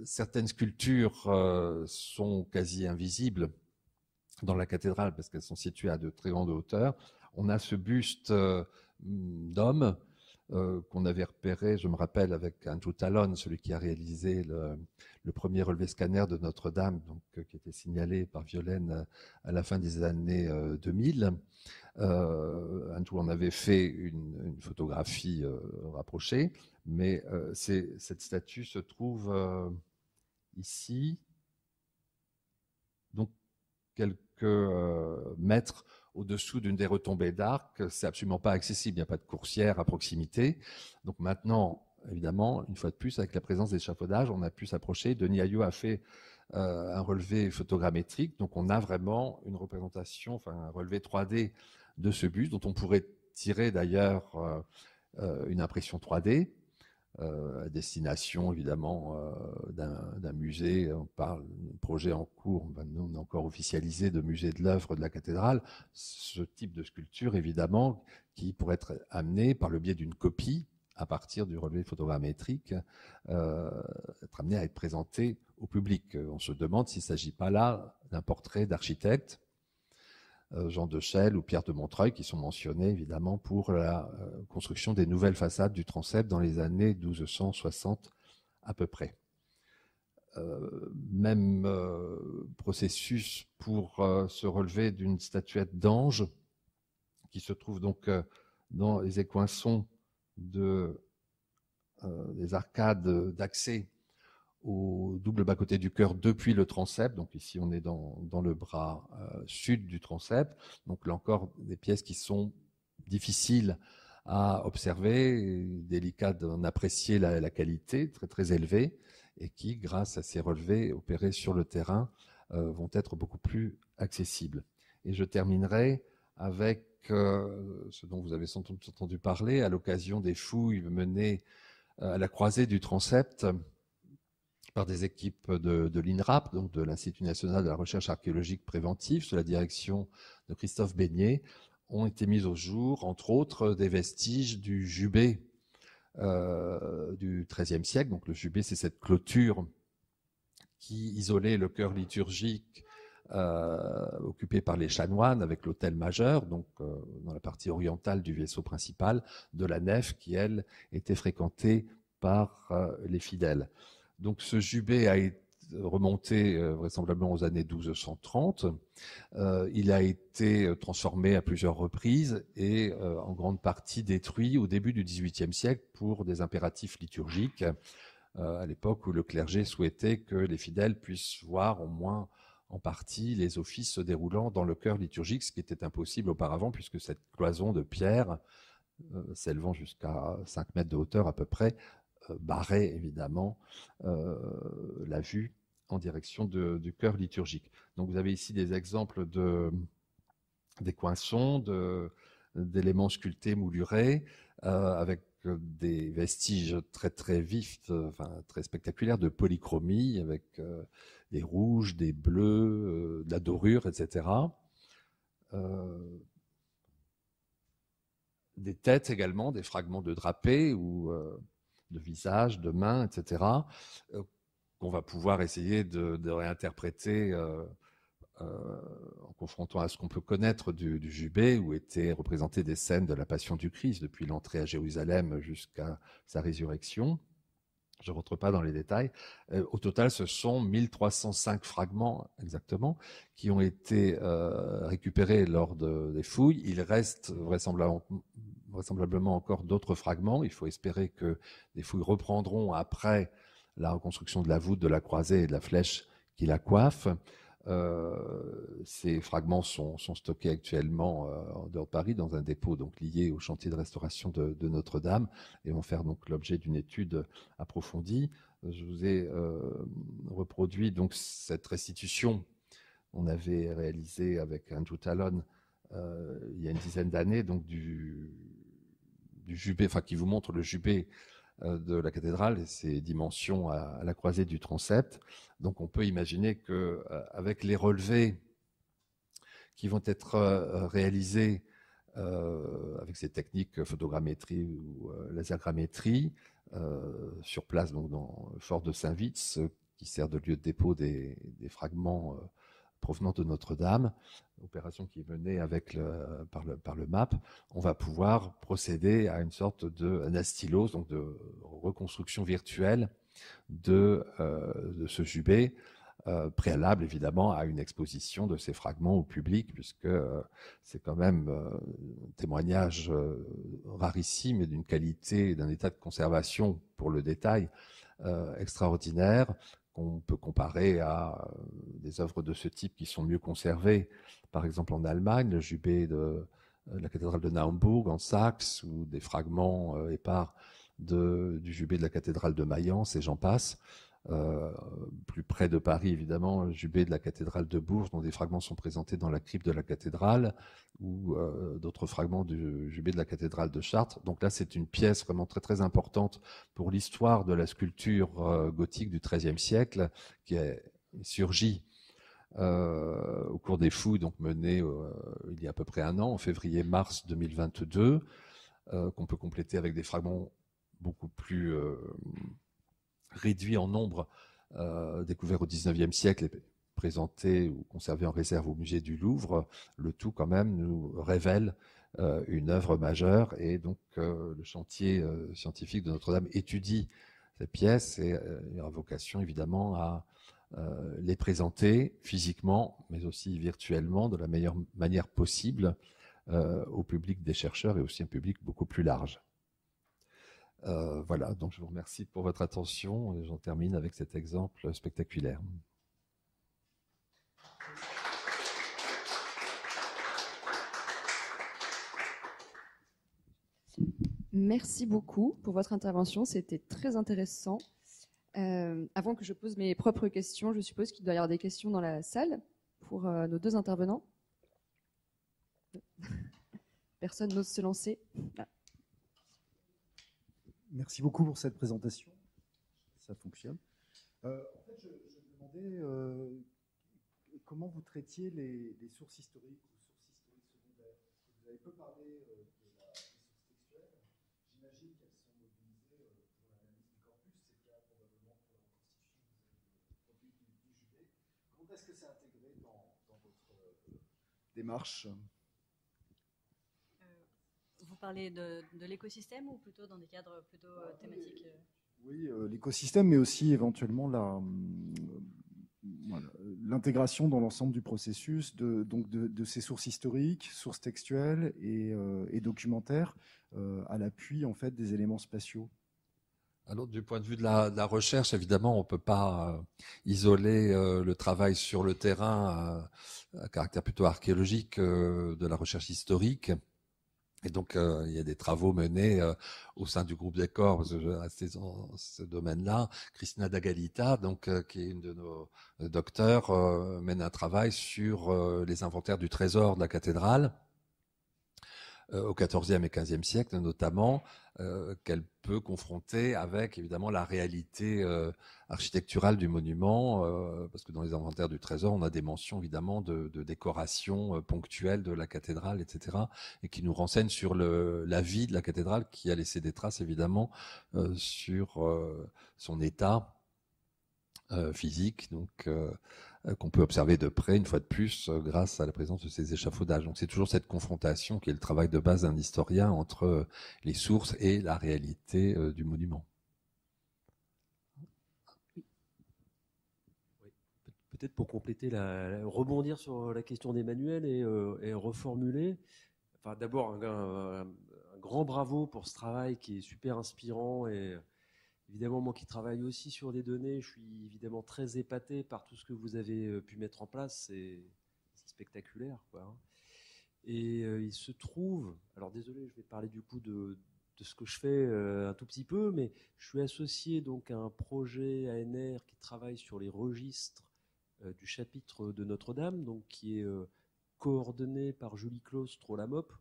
Certaines sculptures sont quasi invisibles dans la cathédrale parce qu'elles sont situées à de très grande hauteur. On a ce buste d'homme qu'on avait repéré, je me rappelle, avec Andrew Tallon, celui qui a réalisé le premier relevé scanner de Notre-Dame, donc qui était signalé par Violaine à la fin des années 2000. Andrew en avait fait une photographie rapprochée, mais cette statue se trouve ici, donc quelques mètres au-dessous d'une des retombées d'arc. C'est absolument pas accessible, il n'y a pas de coursière à proximité. Donc maintenant, évidemment, une fois de plus, avec la présence d'échafaudages, on a pu s'approcher. Denis Ayot a fait un relevé photogrammétrique, donc on a vraiment une représentation, enfin un relevé 3D de ce buste, dont on pourrait tirer d'ailleurs une impression 3D, à destination évidemment d'un musée. On parle d'un projet en cours, nous on est encore officialisé, de musée de l'œuvre de la cathédrale. Ce type de sculpture évidemment qui pourrait être amené par le biais d'une copie à partir du relevé photogrammétrique, être amené à être présenté au public. On se demande s'il ne s'agit pas là d'un portrait d'architecte, Jean de Chelles ou Pierre de Montreuil, qui sont mentionnés évidemment pour la construction des nouvelles façades du transept dans les années 1260 à peu près. Même processus pour se relever d'une statuette d'ange qui se trouve donc dans les écoinçons des arcades d'accès au double bas-côté du chœur depuis le transept. Donc ici, on est dans le bras sud du transept. Donc là encore, des pièces qui sont difficiles à observer, délicat d'en apprécier la qualité, très très élevée, et qui, grâce à ces relevés opérés sur le terrain, vont être beaucoup plus accessibles. Et je terminerai avec ce dont vous avez sans doute entendu parler, à l'occasion des fouilles menées à la croisée du transept par des équipes de l'INRAP, donc de l'Institut national de la recherche archéologique préventive, sous la direction de Christophe Beignet, ont été mises au jour, entre autres, des vestiges du jubé du XIIIe siècle. Donc le jubé, c'est cette clôture qui isolait le chœur liturgique occupé par les chanoines avec l'autel majeur, donc dans la partie orientale du vaisseau principal, de la nef qui, elle, était fréquentée par les fidèles. Donc ce jubé a été remonté vraisemblablement aux années 1230. Il a été transformé à plusieurs reprises et en grande partie détruit au début du XVIIIe siècle pour des impératifs liturgiques, à l'époque où le clergé souhaitait que les fidèles puissent voir au moins en partie les offices se déroulant dans le chœur liturgique, ce qui était impossible auparavant puisque cette cloison de pierre, s'élevant jusqu'à 5 mètres de hauteur à peu près, barrait évidemment la vue en direction du chœur liturgique. Donc vous avez ici des exemples des coinçons, d'éléments sculptés, moulurés, avec des vestiges très très vifs, enfin très spectaculaires de polychromie, avec des rouges, des bleus, de la dorure, etc. Des têtes également, des fragments de drapés ou de visages, de mains, etc., qu'on va pouvoir essayer de réinterpréter en confrontant à ce qu'on peut connaître du jubé, où étaient représentées des scènes de la Passion du Christ depuis l'entrée à Jérusalem jusqu'à sa résurrection. Je ne rentre pas dans les détails. Au total, ce sont 1305 fragments exactement qui ont été récupérés lors des fouilles. Il reste vraisemblablement encore d'autres fragments. Il faut espérer que des fouilles reprendront après la reconstruction de la voûte de la croisée et de la flèche qui la coiffe. Ces fragments sont stockés actuellement en dehors de Paris dans un dépôt donc lié au chantier de restauration de Notre-Dame et vont faire donc l'objet d'une étude approfondie. Je vous ai reproduit donc cette restitution. On avait réalisé avec Andrew Tallon il y a une dizaine d'années donc du jubé, enfin qui vous montre le jubé de la cathédrale et ses dimensions à la croisée du transept. Donc on peut imaginer que avec les relevés qui vont être réalisés avec ces techniques photogrammétrie ou lasergrammétrie, sur place, donc dans le fort de Saint-Vits, qui sert de lieu de dépôt des fragments provenant de Notre-Dame, opération qui est menée par le MAP. On va pouvoir procéder à une sorte de anastylose, donc de reconstruction virtuelle de ce jubé, préalable évidemment à une exposition de ces fragments au public, puisque c'est quand même un témoignage rarissime et d'une qualité et d'un état de conservation, pour le détail, extraordinaire, qu'on peut comparer à des œuvres de ce type qui sont mieux conservées, par exemple en Allemagne, le jubé de la cathédrale de Naumbourg en Saxe, ou des fragments épars du jubé de la cathédrale de Mayence, et j'en passe. Plus près de Paris, évidemment, le jubé de la cathédrale de Bourges, dont des fragments sont présentés dans la crypte de la cathédrale, ou d'autres fragments du jubé de la cathédrale de Chartres. Donc là, c'est une pièce vraiment très très importante pour l'histoire de la sculpture gothique du XIIIe siècle, qui est surgie au cours des fouilles donc menées il y a à peu près un an, en février-mars 2022, qu'on peut compléter avec des fragments beaucoup plus réduits en nombre, découverts au XIXe siècle et présentés ou conservés en réserve au musée du Louvre. Le tout quand même nous révèle une œuvre majeure, et donc le chantier scientifique de Notre-Dame étudie ces pièces et il aura vocation évidemment à les présenter physiquement, mais aussi virtuellement, de la meilleure manière possible au public des chercheurs et aussi un public beaucoup plus large. Voilà, donc je vous remercie pour votre attention et j'en termine avec cet exemple spectaculaire. Merci beaucoup pour votre intervention, c'était très intéressant. Avant que je pose mes propres questions, je suppose qu'il doit y avoir des questions dans la salle pour nos deux intervenants. Personne n'ose se lancer. Ah. Merci beaucoup pour cette présentation. Ça fonctionne. En fait, je me demandais comment vous traitiez les sources historiques ou sources historiques secondaires. Vous avez peu parlé des sources textuelles. J'imagine qu'elles sont mobilisées pour l'analyse du corpus. C'est le cas probablement pour la reconstitution du jubé. Comment est-ce que c'est intégré dans votre démarche ? Vous parlez de l'écosystème ou plutôt dans des cadres plutôt thématiques? Oui, l'écosystème, mais aussi éventuellement l'intégration dans l'ensemble du processus de ces sources historiques, sources textuelles et documentaires à l'appui en fait des éléments spatiaux. Alors, du point de vue de la recherche, évidemment, on ne peut pas isoler le travail sur le terrain à caractère plutôt archéologique de la recherche historique. Et donc, il y a des travaux menés au sein du groupe Décor, parce que je reste dans ce domaine-là. Christina Dagalita, donc, qui est une de nos docteurs, mène un travail sur les inventaires du trésor de la cathédrale, au XIVe et XVe siècle notamment, qu'elle peut confronter avec évidemment la réalité architecturale du monument, parce que dans les inventaires du trésor, on a des mentions évidemment de décoration ponctuelle de la cathédrale, etc., et qui nous renseignent sur la vie de la cathédrale, qui a laissé des traces évidemment sur son état physique, donc qu'on peut observer de près, une fois de plus, grâce à la présence de ces échafaudages. Donc c'est toujours cette confrontation qui est le travail de base d'un historien entre les sources et la réalité du monument. Oui. Peut-être pour compléter, rebondir sur la question d'Emmanuel et reformuler. Enfin, d'abord, un grand bravo pour ce travail qui est super inspirant et évidemment, moi qui travaille aussi sur des données, je suis évidemment très épaté par tout ce que vous avez pu mettre en place. C'est spectaculaire, quoi. Et il se trouve, alors désolé, je vais parler du coup de ce que je fais un tout petit peu, mais je suis associé donc à un projet ANR qui travaille sur les registres du chapitre de Notre-Dame, donc qui est coordonné par Julie Claus Trolamop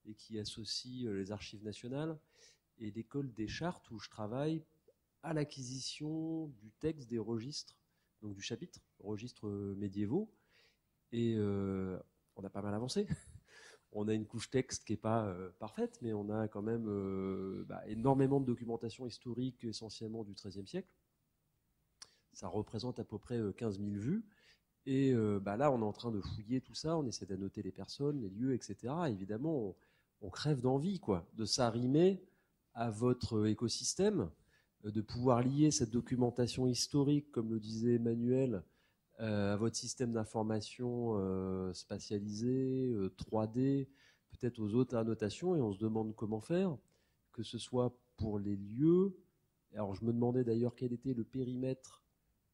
et qui associe les archives nationales et l'école des Chartes où je travaille à l'acquisition du texte des registres, donc du chapitre, registres médiévaux. Et on a pas mal avancé. on a une couche texte qui n'est pas parfaite, mais on a quand même énormément de documentation historique, essentiellement du XIIIe siècle. Ça représente à peu près 15 000 vues. Et là, on est en train de fouiller tout ça, on essaie d'annoter les personnes, les lieux, etc. Évidemment, on crève d'envie, quoi, de s'arrimer à votre écosystème, de pouvoir lier cette documentation historique, comme le disait Emmanuel, à votre système d'information spatialisé, 3D, peut-être aux autres annotations, et on se demande comment faire, que ce soit pour les lieux. Alors, je me demandais d'ailleurs quel était le périmètre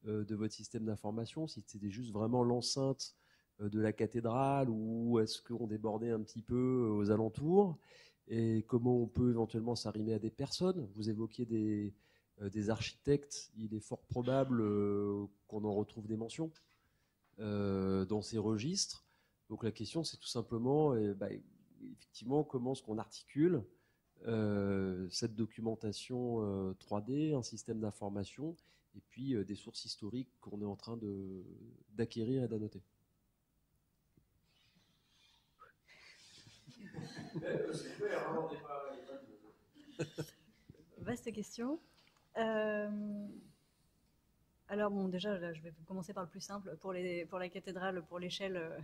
de votre système d'information, si c'était juste vraiment l'enceinte de la cathédrale ou est-ce qu'on débordait un petit peu aux alentours, et comment on peut éventuellement s'arrimer à des personnes. Vous évoquiez des architectes, il est fort probable qu'on en retrouve des mentions dans ces registres. Donc la question, c'est tout simplement, effectivement, comment est-ce qu'on articule cette documentation 3D, un système d'information, et puis des sources historiques qu'on est en train d'acquérir et d'annoter. Vaste question. Alors bon, déjà, là, je vais commencer par le plus simple. Pour la cathédrale, pour l'échelle,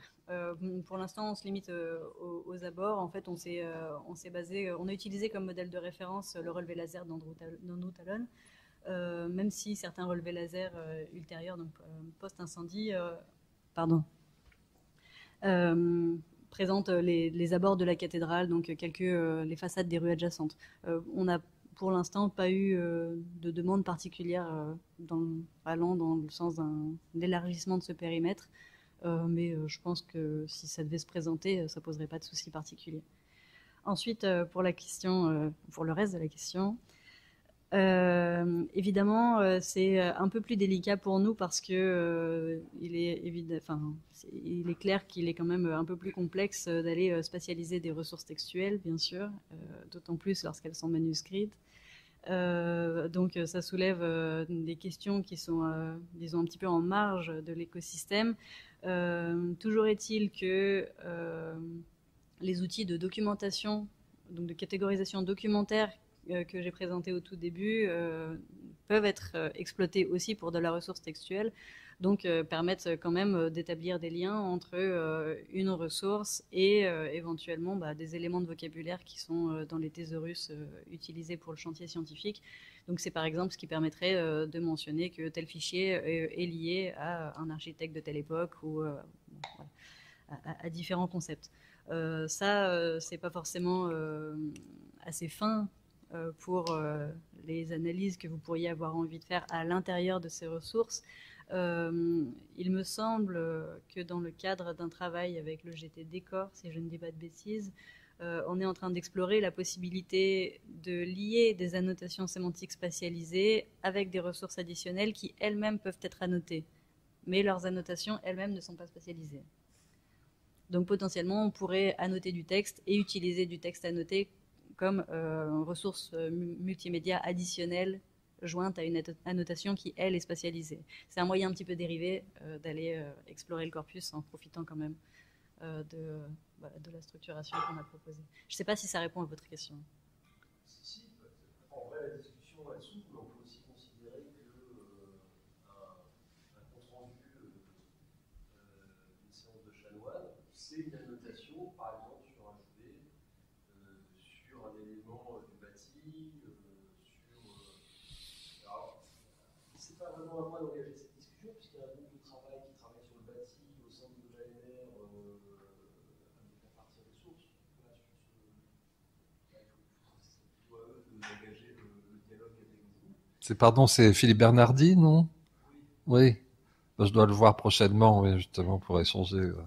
pour l'instant, on se limite aux abords. En fait, on s'est basé, on a utilisé comme modèle de référence le relevé laser d'Andrew Tallon, même si certains relevés laser ultérieurs, donc post-incendie, présentent les abords de la cathédrale, donc les façades des rues adjacentes. On a pour l'instant pas eu de demande particulière allant dans le sens d'un élargissement de ce périmètre, mais je pense que si ça devait se présenter, ça poserait pas de souci particulier. Ensuite, pour le reste de la question, évidemment, c'est un peu plus délicat pour nous parce que il est clair qu'il est quand même un peu plus complexe d'aller spatialiser des ressources textuelles, bien sûr, d'autant plus lorsqu'elles sont manuscrites. Donc ça soulève des questions qui sont, disons, un petit peu en marge de l'écosystème. Toujours est-il que les outils de documentation, donc de catégorisation documentaire que j'ai présenté au tout début, peuvent être exploités aussi pour de la ressource textuelle, donc permettent quand même d'établir des liens entre une ressource et éventuellement des éléments de vocabulaire qui sont dans les thésaurus utilisés pour le chantier scientifique. Donc c'est par exemple ce qui permettrait de mentionner que tel fichier est lié à un architecte de telle époque ou à différents concepts. C'est pas forcément assez fin pour les analyses que vous pourriez avoir envie de faire à l'intérieur de ces ressources. Il me semble que dans le cadre d'un travail avec le GT Décor, si je ne dis pas de bêtises, on est en train d'explorer la possibilité de lier des annotations sémantiques spatialisées avec des ressources additionnelles qui elles-mêmes peuvent être annotées, mais leurs annotations elles-mêmes ne sont pas spatialisées. Donc potentiellement, on pourrait annoter du texte et utiliser du texte annoté comme ressource multimédia additionnelle jointe à une annotation qui, elle, est spatialisée. C'est un moyen un petit peu dérivé d'aller explorer le corpus en profitant quand même de la structuration qu'on a proposée. Je ne sais pas si ça répond à votre question. Si, en vrai, la discussion elle s'ouvre, mais on peut aussi considérer qu'un compte rendu d'une séance de chanoine, c'est une annotation, par exemple, sur un jouet, sur un élément du bâti, alors, c'est pas vraiment à moi d'engager cette discussion, puisqu'il y a un groupe de travail qui travaille sur le bâti au sein de l'ANR, à faire partir des sources. Là, c'est plutôt à eux d'engager le dialogue avec vous. C'est Philippe Bernardi, non? Oui. Ben, je dois le voir prochainement, oui, justement, pour échanger. Ouais.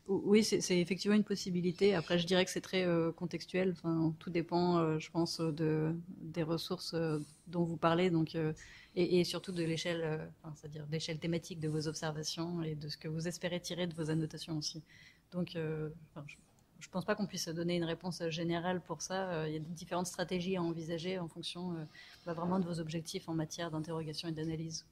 Oui, c'est effectivement une possibilité. Après, je dirais que c'est très contextuel. Enfin, tout dépend, je pense, des ressources dont vous parlez, donc, et surtout de l'échelle, c'est-à-dire d'échelle thématique de vos observations et de ce que vous espérez tirer de vos annotations aussi. Donc, je pense pas qu'on puisse donner une réponse générale pour ça. Il y a différentes stratégies à envisager en fonction vraiment de vos objectifs en matière d'interrogation et d'analyse.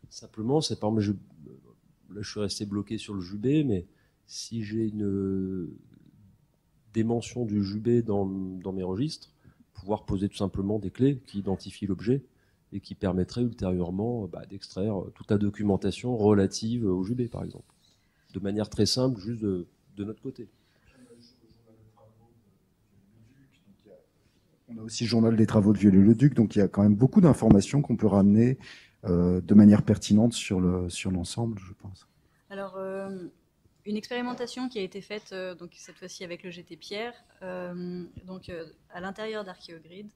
Simplement, c'est par exemple, là je suis resté bloqué sur le Jubé, mais si j'ai une des mentions du Jubé dans mes registres, pouvoir poser tout simplement des clés qui identifient l'objet et qui permettraient ultérieurement d'extraire toute la documentation relative au Jubé, par exemple. De manière très simple, juste de notre côté. On a aussi le journal des travaux de Viollet-le-Duc, donc il y a quand même beaucoup d'informations qu'on peut ramener de manière pertinente sur l'ensemble, je pense. Alors, une expérimentation qui a été faite, donc cette fois-ci avec le GT Pierre, donc à l'intérieur d'Archéogrid.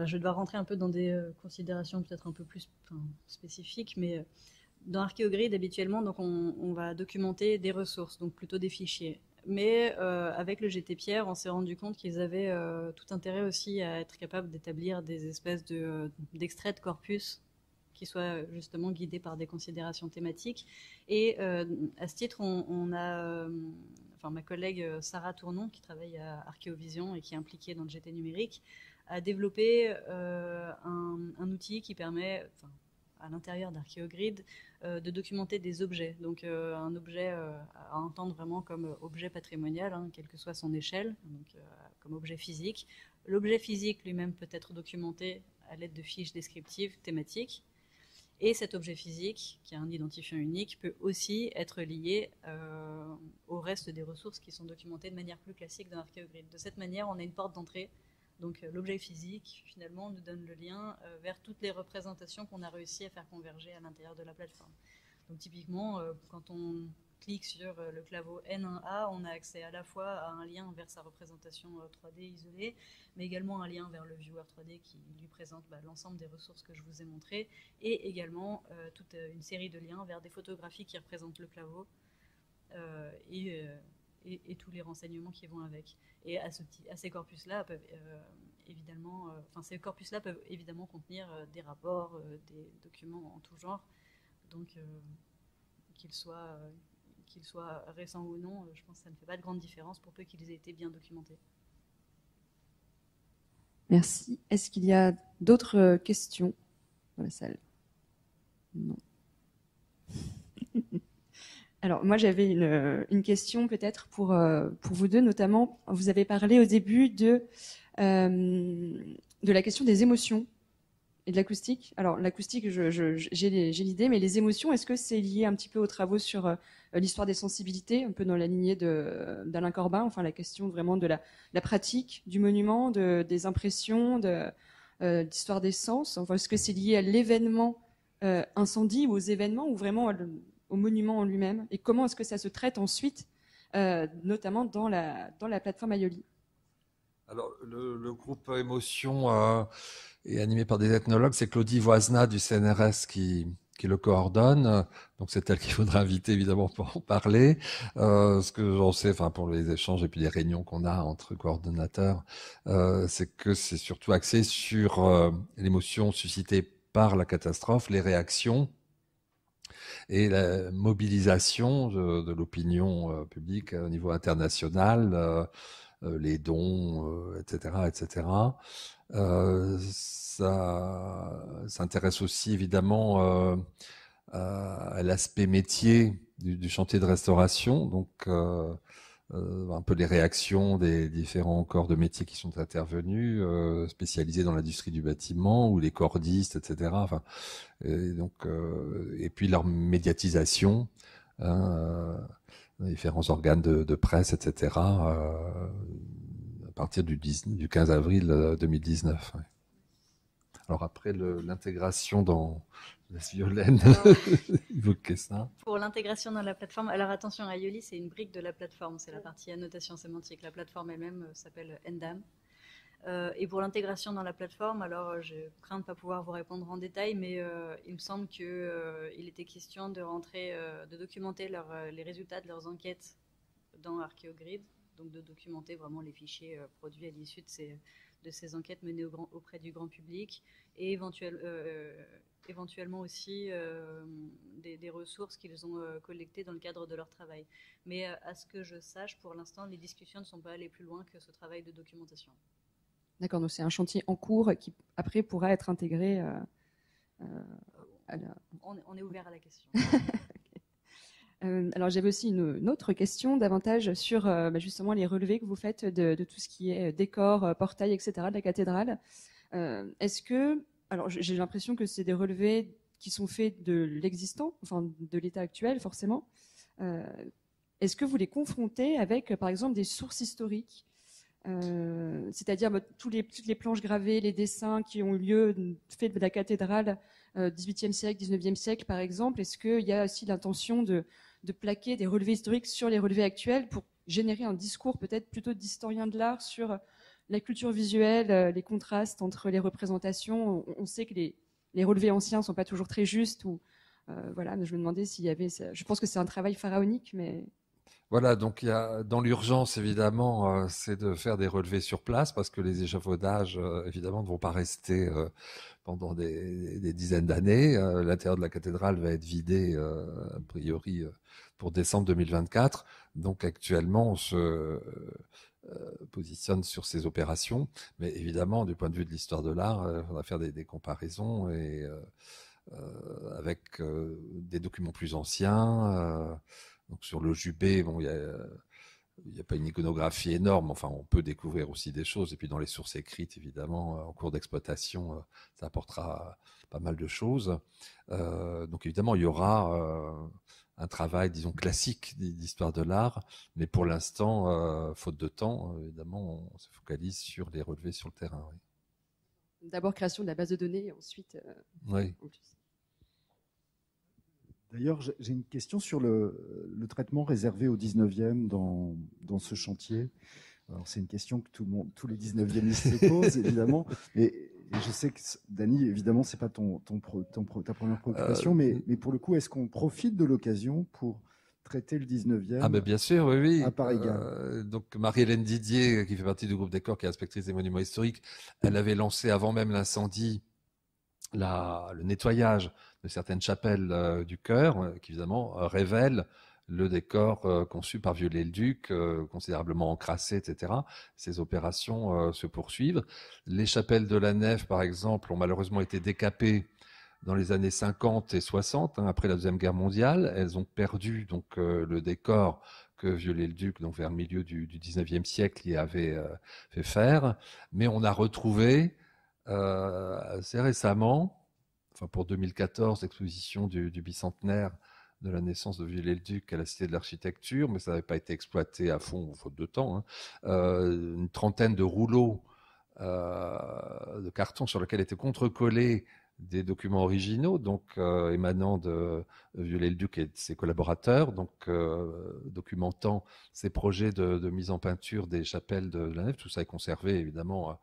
Je dois rentrer un peu dans des considérations peut-être un peu plus spécifiques, mais dans Archéogrid, habituellement, donc on va documenter des ressources, donc plutôt des fichiers. Mais avec le GT Pierre, on s'est rendu compte qu'ils avaient tout intérêt aussi à être capables d'établir des espèces d'extraits de corpus qui soient justement guidés par des considérations thématiques. Et à ce titre, on a, ma collègue Sarah Tournon, qui travaille à Archéovision et qui est impliquée dans le GT numérique, a développé un outil qui permet, à l'intérieur d'Archéogrid, de documenter des objets. Donc un objet à entendre vraiment comme objet patrimonial, hein, quelle que soit son échelle, donc comme objet physique. L'objet physique lui-même peut être documenté à l'aide de fiches descriptives thématiques. Et cet objet physique, qui a un identifiant unique, peut aussi être lié au reste des ressources qui sont documentées de manière plus classique dans Archéogrid. De cette manière, on a une porte d'entrée. Donc l'objet physique, finalement, nous donne le lien vers toutes les représentations qu'on a réussi à faire converger à l'intérieur de la plateforme. Donc typiquement, quand on clique sur le claveau N1A, on a accès à la fois à un lien vers sa représentation 3D isolée, mais également un lien vers le viewer 3D qui lui présente l'ensemble des ressources que je vous ai montrées, et également toute une série de liens vers des photographies qui représentent le claveau et tous les renseignements qui vont avec. Et à ces corpus-là peuvent ces corpus-là peuvent évidemment contenir des rapports, des documents en tout genre. Donc, qu'ils soient récents ou non, je pense que ça ne fait pas de grande différence pour peu qu'ils aient été bien documentés. Merci. Est-ce qu'il y a d'autres questions dans la salle? Non. Alors, moi, j'avais une question peut-être pour vous deux, notamment. Vous avez parlé au début de la question des émotions et de l'acoustique. Alors, l'acoustique, j'ai l'idée, mais les émotions, est-ce que c'est lié un petit peu aux travaux sur l'histoire des sensibilités, un peu dans la lignée d'Alain Corbin, enfin, la question vraiment de la pratique du monument, des impressions, d'histoire des sens. Enfin, est-ce que c'est lié à l'événement incendie ou aux événements ou vraiment au monument en lui-même, et comment est-ce que ça se traite ensuite, notamment dans la plateforme Aioli? Alors, le groupe Émotion est animé par des ethnologues. C'est Claudie Voisna du CNRS qui le coordonne. Donc, c'est elle qu'il faudra inviter, évidemment, pour en parler. Ce que j'en sais, pour les échanges et puis les réunions qu'on a entre coordonnateurs, c'est que c'est surtout axé sur l'émotion suscitée par la catastrophe, les réactions, et la mobilisation de l'opinion publique au niveau international, les dons, etc., etc. Ça s'intéresse aussi évidemment à l'aspect métier du chantier de restauration, donc un peu les réactions des différents corps de métier qui sont intervenus, spécialisés dans l'industrie du bâtiment, ou les cordistes, etc. Et puis leur médiatisation, différents organes de presse, etc. À partir du 15 avril 2019. Ouais. Alors après l'intégration dans Violaine évoquer ça. Pour l'intégration dans la plateforme, alors attention, Aioli, c'est une brique de la plateforme, c'est la partie annotation sémantique. La plateforme elle-même s'appelle Endam. Et pour l'intégration dans la plateforme, alors je crains de ne pas pouvoir vous répondre en détail, mais il me semble qu'il était question de de documenter les résultats de leurs enquêtes dans ArcheoGrid, donc de documenter vraiment les fichiers produits à l'issue de ces enquêtes menées auprès du grand public, et éventuellement aussi des ressources qu'ils ont collectées dans le cadre de leur travail. Mais à ce que je sache, pour l'instant, les discussions ne sont pas allées plus loin que ce travail de documentation. D'accord, donc c'est un chantier en cours qui après pourra être intégré à la... On est ouvert à la question. Alors j'avais aussi une autre question davantage sur justement les relevés que vous faites de tout ce qui est décor, portail, etc. de la cathédrale. Est-ce que, alors j'ai l'impression que c'est des relevés qui sont faits de l'existant, enfin de l'état actuel forcément. Est-ce que vous les confrontez avec par exemple des sources historiques, c'est-à-dire toutes les planches gravées, les dessins qui ont eu lieu faits de la cathédrale 18e siècle, 19e siècle par exemple? Est-ce qu'il y a aussi l'intention de plaquer des relevés historiques sur les relevés actuels pour générer un discours peut-être plutôt d'historien de l'art sur la culture visuelle, les contrastes entre les représentations? On sait que les relevés anciens ne sont pas toujours très justes. Voilà, je me demandais s'il y avait... Je pense que c'est un travail pharaonique, mais... Voilà, donc il y a, dans l'urgence, évidemment, c'est de faire des relevés sur place parce que les échafaudages, évidemment, ne vont pas rester pendant des dizaines d'années. L'intérieur de la cathédrale va être vidé, a priori, pour décembre 2024. Donc actuellement, on se positionne sur ces opérations. Mais évidemment, du point de vue de l'histoire de l'art, on va faire des comparaisons et avec des documents plus anciens. Donc sur le Jubé, bon, il n'y a pas une iconographie énorme. Enfin, on peut découvrir aussi des choses. Et puis dans les sources écrites, évidemment, en cours d'exploitation, ça apportera pas mal de choses. Donc évidemment, il y aura un travail, disons, classique d'histoire de l'art. Mais pour l'instant, faute de temps, évidemment, on se focalise sur les relevés sur le terrain. Oui. D'abord création de la base de données, et ensuite... Oui. D'ailleurs, j'ai une question sur le traitement réservé au 19e dans ce chantier. Alors, c'est une question que tous les 19e se posent, évidemment. Et je sais que, Dany, évidemment, ce n'est pas ta première préoccupation, mais pour le coup, est-ce qu'on profite de l'occasion pour traiter le 19e Ah ben bien sûr, oui. À part égale. Donc Marie-Hélène Didier, qui fait partie du groupe Décor, qui est inspectrice des monuments historiques, elle avait lancé avant même l'incendie le nettoyage de certaines chapelles du chœur, qui évidemment révèlent le décor conçu par Viollet-le-Duc, considérablement encrassé, etc. Ces opérations se poursuivent. Les chapelles de la nef, par exemple, ont malheureusement été décapées dans les années 50 et 60, après la Deuxième Guerre mondiale. Elles ont perdu donc le décor que Viollet-le-Duc, donc vers le milieu du 19e siècle, y avait fait faire. Mais on a retrouvé assez récemment, enfin pour 2014, l'exposition du bicentenaire de la naissance de Viollet-le-Duc à la Cité de l'Architecture, mais ça n'avait pas été exploité à fond, faute de temps. Une trentaine de rouleaux de carton sur lesquels étaient contrecollés des documents originaux, donc émanant de Viollet-le-Duc et de ses collaborateurs, donc documentant ses projets de mise en peinture des chapelles de la nef. Tout ça est conservé évidemment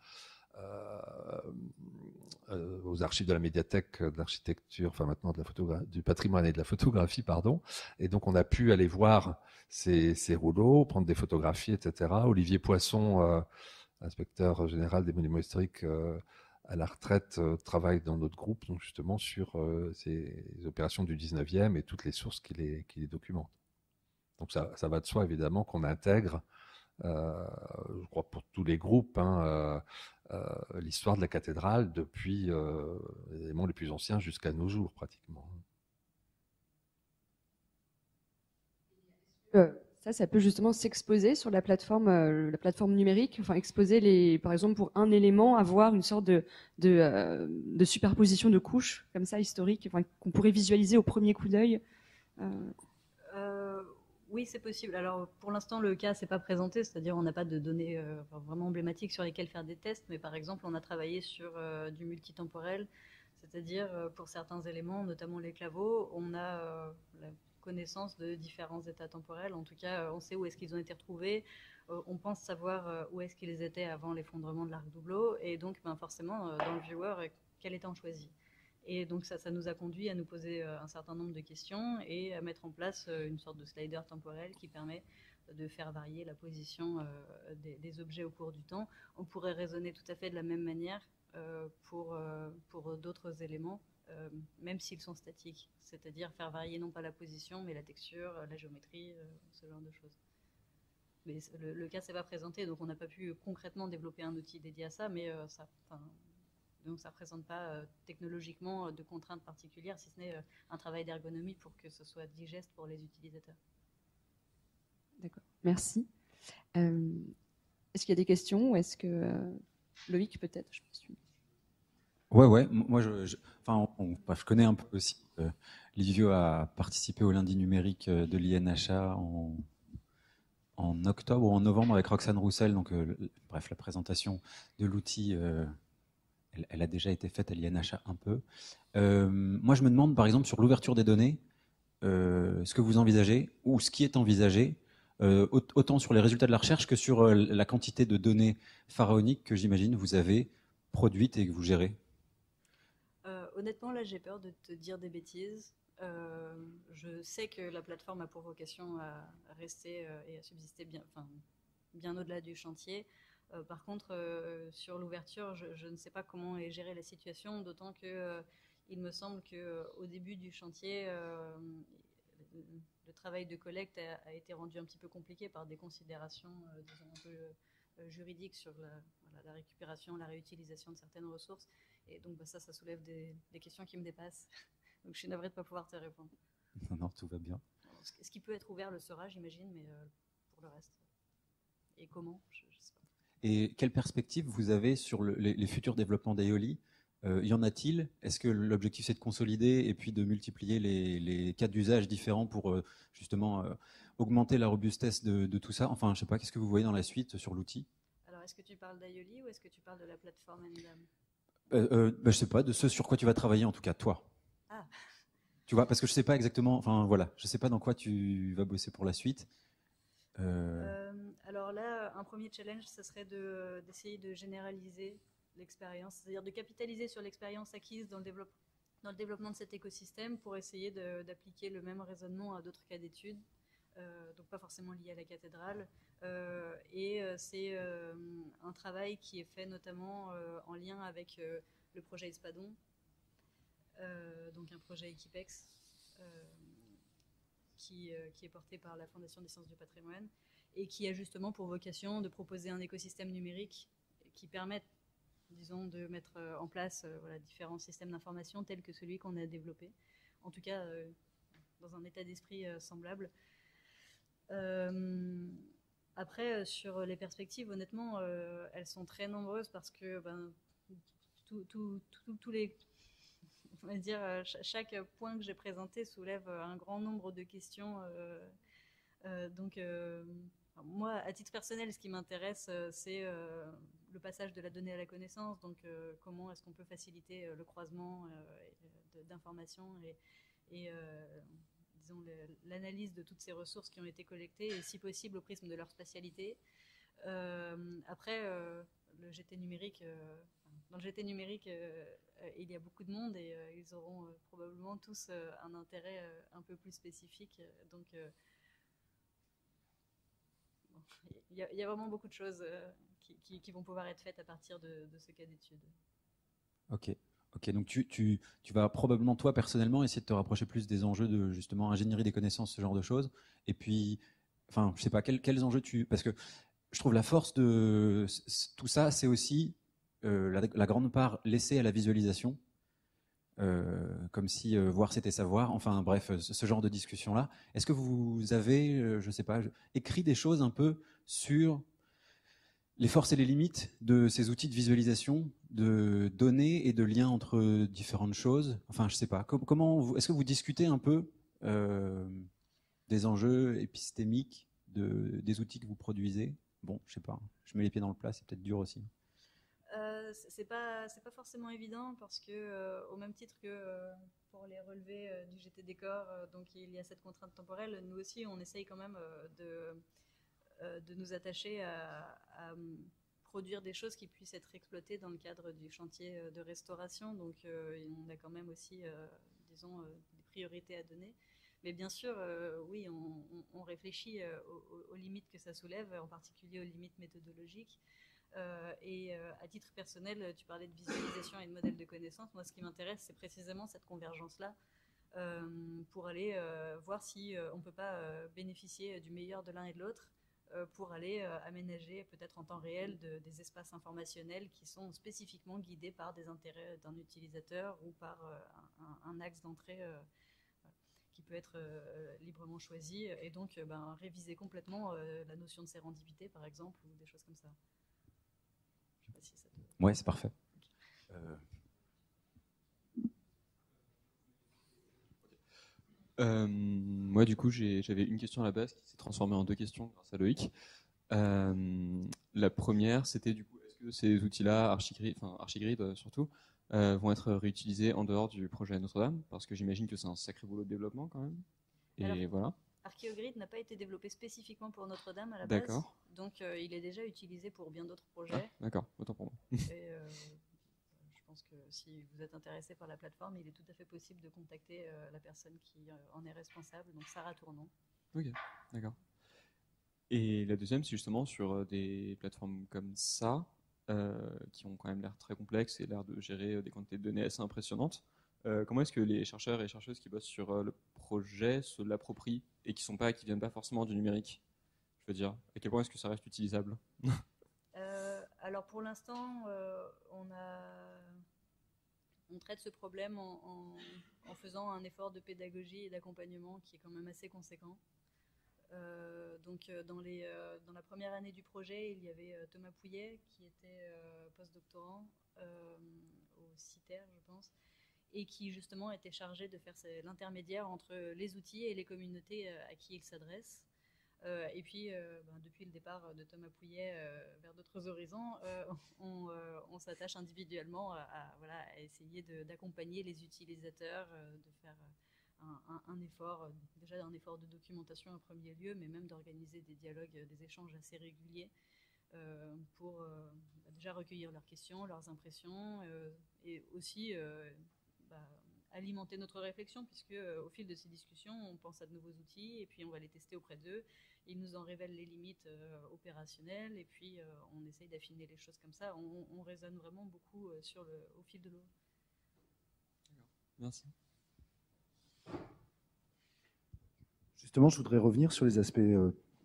aux archives de la médiathèque de l'architecture, enfin maintenant du patrimoine et de la photographie, pardon. Et donc on a pu aller voir ces rouleaux, prendre des photographies, etc. Olivier Poisson, inspecteur général des monuments historiques à la retraite, travaille dans notre groupe, donc justement sur ces opérations du 19e et toutes les sources qui les documentent. Donc ça va de soi évidemment qu'on intègre, je crois pour tous les groupes, l'histoire de la cathédrale depuis les éléments les plus anciens jusqu'à nos jours pratiquement. Ça peut justement s'exposer sur la plateforme numérique, enfin exposer par exemple pour un élément, avoir une sorte de superposition de couches comme ça historique, enfin, qu'on pourrait visualiser au premier coup d'œil. Oui, c'est possible. Alors, pour l'instant, le cas s'est pas présenté, c'est-à-dire on n'a pas de données vraiment emblématiques sur lesquelles faire des tests, mais par exemple, on a travaillé sur du multitemporel, c'est-à-dire pour certains éléments, notamment les claveaux, on a connaissance de différents états temporels. En tout cas, on sait où est-ce qu'ils ont été retrouvés. On pense savoir où est-ce qu'ils étaient avant l'effondrement de l'arc Doubleau. Et donc, forcément, dans le viewer, quel état on choisit. Et donc, ça nous a conduit à nous poser un certain nombre de questions et à mettre en place une sorte de slider temporel qui permet de faire varier la position des objets au cours du temps. On pourrait raisonner tout à fait de la même manière pour d'autres éléments, même s'ils sont statiques, c'est-à-dire faire varier non pas la position, mais la texture, la géométrie, ce genre de choses. Mais le cas s'est pas présenté, donc on n'a pas pu concrètement développer un outil dédié à ça, mais donc ça ne représente pas technologiquement de contraintes particulières, si ce n'est un travail d'ergonomie pour que ce soit digeste pour les utilisateurs. D'accord, merci. Est-ce qu'il y a des questions ou est-ce que Loïc peut-être je suis... Ouais. Moi, je connais un peu aussi. Livio a participé au lundi numérique de l'INHA en octobre ou en novembre avec Roxane Roussel. Donc, bref, la présentation de l'outil, elle a déjà été faite à l'INHA un peu. Moi, je me demande, par exemple, sur l'ouverture des données, ce que vous envisagez ou ce qui est envisagé, autant sur les résultats de la recherche que sur la quantité de données pharaoniques que j'imagine vous avez produites et que vous gérez. Honnêtement, là, j'ai peur de te dire des bêtises. Je sais que la plateforme a pour vocation à rester et à subsister bien au-delà du chantier. Par contre, sur l'ouverture, je ne sais pas comment est gérée la situation, d'autant que il me semble qu'au début du chantier, le travail de collecte a été rendu un petit peu compliqué par des considérations, disons, un peu juridiques sur la récupération, la réutilisation de certaines ressources. Et donc ça soulève des questions qui me dépassent. Donc je suis navrée de ne pas pouvoir te répondre. Non, tout va bien. Ce qui peut être ouvert le sera, j'imagine, mais pour le reste. Et comment, je ne sais pas. Et quelle perspective vous avez sur les futurs développements d'Aioli? Y en a-t-il? Est-ce que l'objectif c'est de consolider et puis de multiplier les cas d'usage différents pour justement augmenter la robustesse de tout ça? Enfin, je ne sais pas, qu'est-ce que vous voyez dans la suite sur l'outil? Alors, est-ce que tu parles d'Aioli ou est-ce que tu parles de la plateforme Endam? Je sais pas, de ce sur quoi tu vas travailler en tout cas, toi. Ah. Tu vois, parce que je sais pas exactement, enfin voilà, je sais pas dans quoi tu vas bosser pour la suite. Alors là, un premier challenge, ce serait d'essayer de généraliser l'expérience, c'est-à-dire de capitaliser sur l'expérience acquise dans le développement de cet écosystème pour essayer d'appliquer le même raisonnement à d'autres cas d'études, donc pas forcément liés à la cathédrale. C'est un travail qui est fait notamment en lien avec le projet Espadon, donc un projet Equipex qui est porté par la Fondation des sciences du patrimoine et qui a justement pour vocation de proposer un écosystème numérique qui permette, disons, de mettre en place différents systèmes d'information tels que celui qu'on a développé, en tout cas dans un état d'esprit semblable. Après, sur les perspectives, honnêtement, elles sont très nombreuses parce que tous les, on va dire, chaque point que j'ai présenté soulève un grand nombre de questions. Moi, à titre personnel, ce qui m'intéresse, c'est le passage de la donnée à la connaissance. Donc, comment est-ce qu'on peut faciliter le croisement d'informations et disons, l'analyse de toutes ces ressources qui ont été collectées et si possible au prisme de leur spatialité. Après, le GT numérique, dans le GT numérique, il y a beaucoup de monde et ils auront probablement tous un intérêt un peu plus spécifique. Donc, il y a vraiment beaucoup de choses qui vont pouvoir être faites à partir de ce cas d'étude. Ok, donc tu vas probablement, toi, personnellement, essayer de te rapprocher plus des enjeux de, justement, ingénierie des connaissances, ce genre de choses. Et puis, enfin, je sais pas, quels enjeux parce que je trouve la force de tout ça, c'est aussi la grande part laissée à la visualisation, comme si voir c'était savoir. Enfin, bref, ce genre de discussion-là. Est-ce que vous avez, je sais pas, écrit des choses un peu sur les forces et les limites de ces outils de visualisation, de données et de liens entre différentes choses? Enfin, je sais pas. Est-ce que vous discutez un peu des enjeux épistémiques des outils que vous produisez? Bon, je sais pas. Je mets les pieds dans le plat, c'est peut-être dur aussi. c'est pas forcément évident parce que au même titre que pour les relevés du GT Décor, donc il y a cette contrainte temporelle. Nous aussi, on essaye quand même de nous attacher à produire des choses qui puissent être exploitées dans le cadre du chantier de restauration. Donc on a quand même aussi, disons, des priorités à donner. Mais bien sûr, oui, on réfléchit aux limites que ça soulève, en particulier aux limites méthodologiques. Et à titre personnel, tu parlais de visualisation et de modèle de connaissance. Moi, ce qui m'intéresse, c'est précisément cette convergence-là pour aller voir si on ne peut pas bénéficier du meilleur de l'un et de l'autre pour aller aménager peut-être en temps réel des espaces informationnels qui sont spécifiquement guidés par des intérêts d'un utilisateur ou par un axe d'entrée qui peut être librement choisi, et donc réviser complètement la notion de sérendipité, par exemple, ou des choses comme ça. Je sais pas si ça te... Ouais, c'est parfait. Moi, du coup, j'avais une question à la base qui s'est transformée en deux questions grâce à Loïc. La première, c'était du coup, est-ce que ces outils-là, Archigrid surtout, vont être réutilisés en dehors du projet Notre-Dame? Parce que j'imagine que c'est un sacré boulot de développement quand même. Et alors, voilà. Archigrid n'a pas été développé spécifiquement pour Notre-Dame à la base. D'accord. Donc il est déjà utilisé pour bien d'autres projets. Ah, d'accord, autant pour moi. Et je pense que si vous êtes intéressé par la plateforme, il est tout à fait possible de contacter la personne qui en est responsable, donc Sarah Tournon. Ok, d'accord. Et la deuxième, c'est justement sur des plateformes comme ça, qui ont quand même l'air très complexes et l'air de gérer des quantités de données assez impressionnantes. Comment est-ce que les chercheurs et chercheuses qui bossent sur le projet se l'approprient et qui viennent pas forcément du numérique? Je veux dire, à quel point est-ce que ça reste utilisable? Alors pour l'instant, on traite ce problème en faisant un effort de pédagogie et d'accompagnement qui est quand même assez conséquent. Donc dans la première année du projet, il y avait Thomas Pouillet qui était postdoctorant au CITER, je pense, et qui justement était chargé de faire l'intermédiaire entre les outils et les communautés à qui il s'adresse. Et puis, depuis le départ de Thomas Pouillet vers d'autres horizons, on s'attache individuellement à essayer d'accompagner les utilisateurs, de faire un effort, déjà un effort de documentation en premier lieu, mais même d'organiser des dialogues, des échanges assez réguliers pour déjà recueillir leurs questions, leurs impressions, et aussi alimenter notre réflexion, puisque au fil de ces discussions, on pense à de nouveaux outils, et puis on va les tester auprès d'eux. Ils nous en révèlent les limites opérationnelles, et puis on essaye d'affiner les choses comme ça. On raisonne vraiment beaucoup au fil de l'eau. Merci. Justement, je voudrais revenir sur les aspects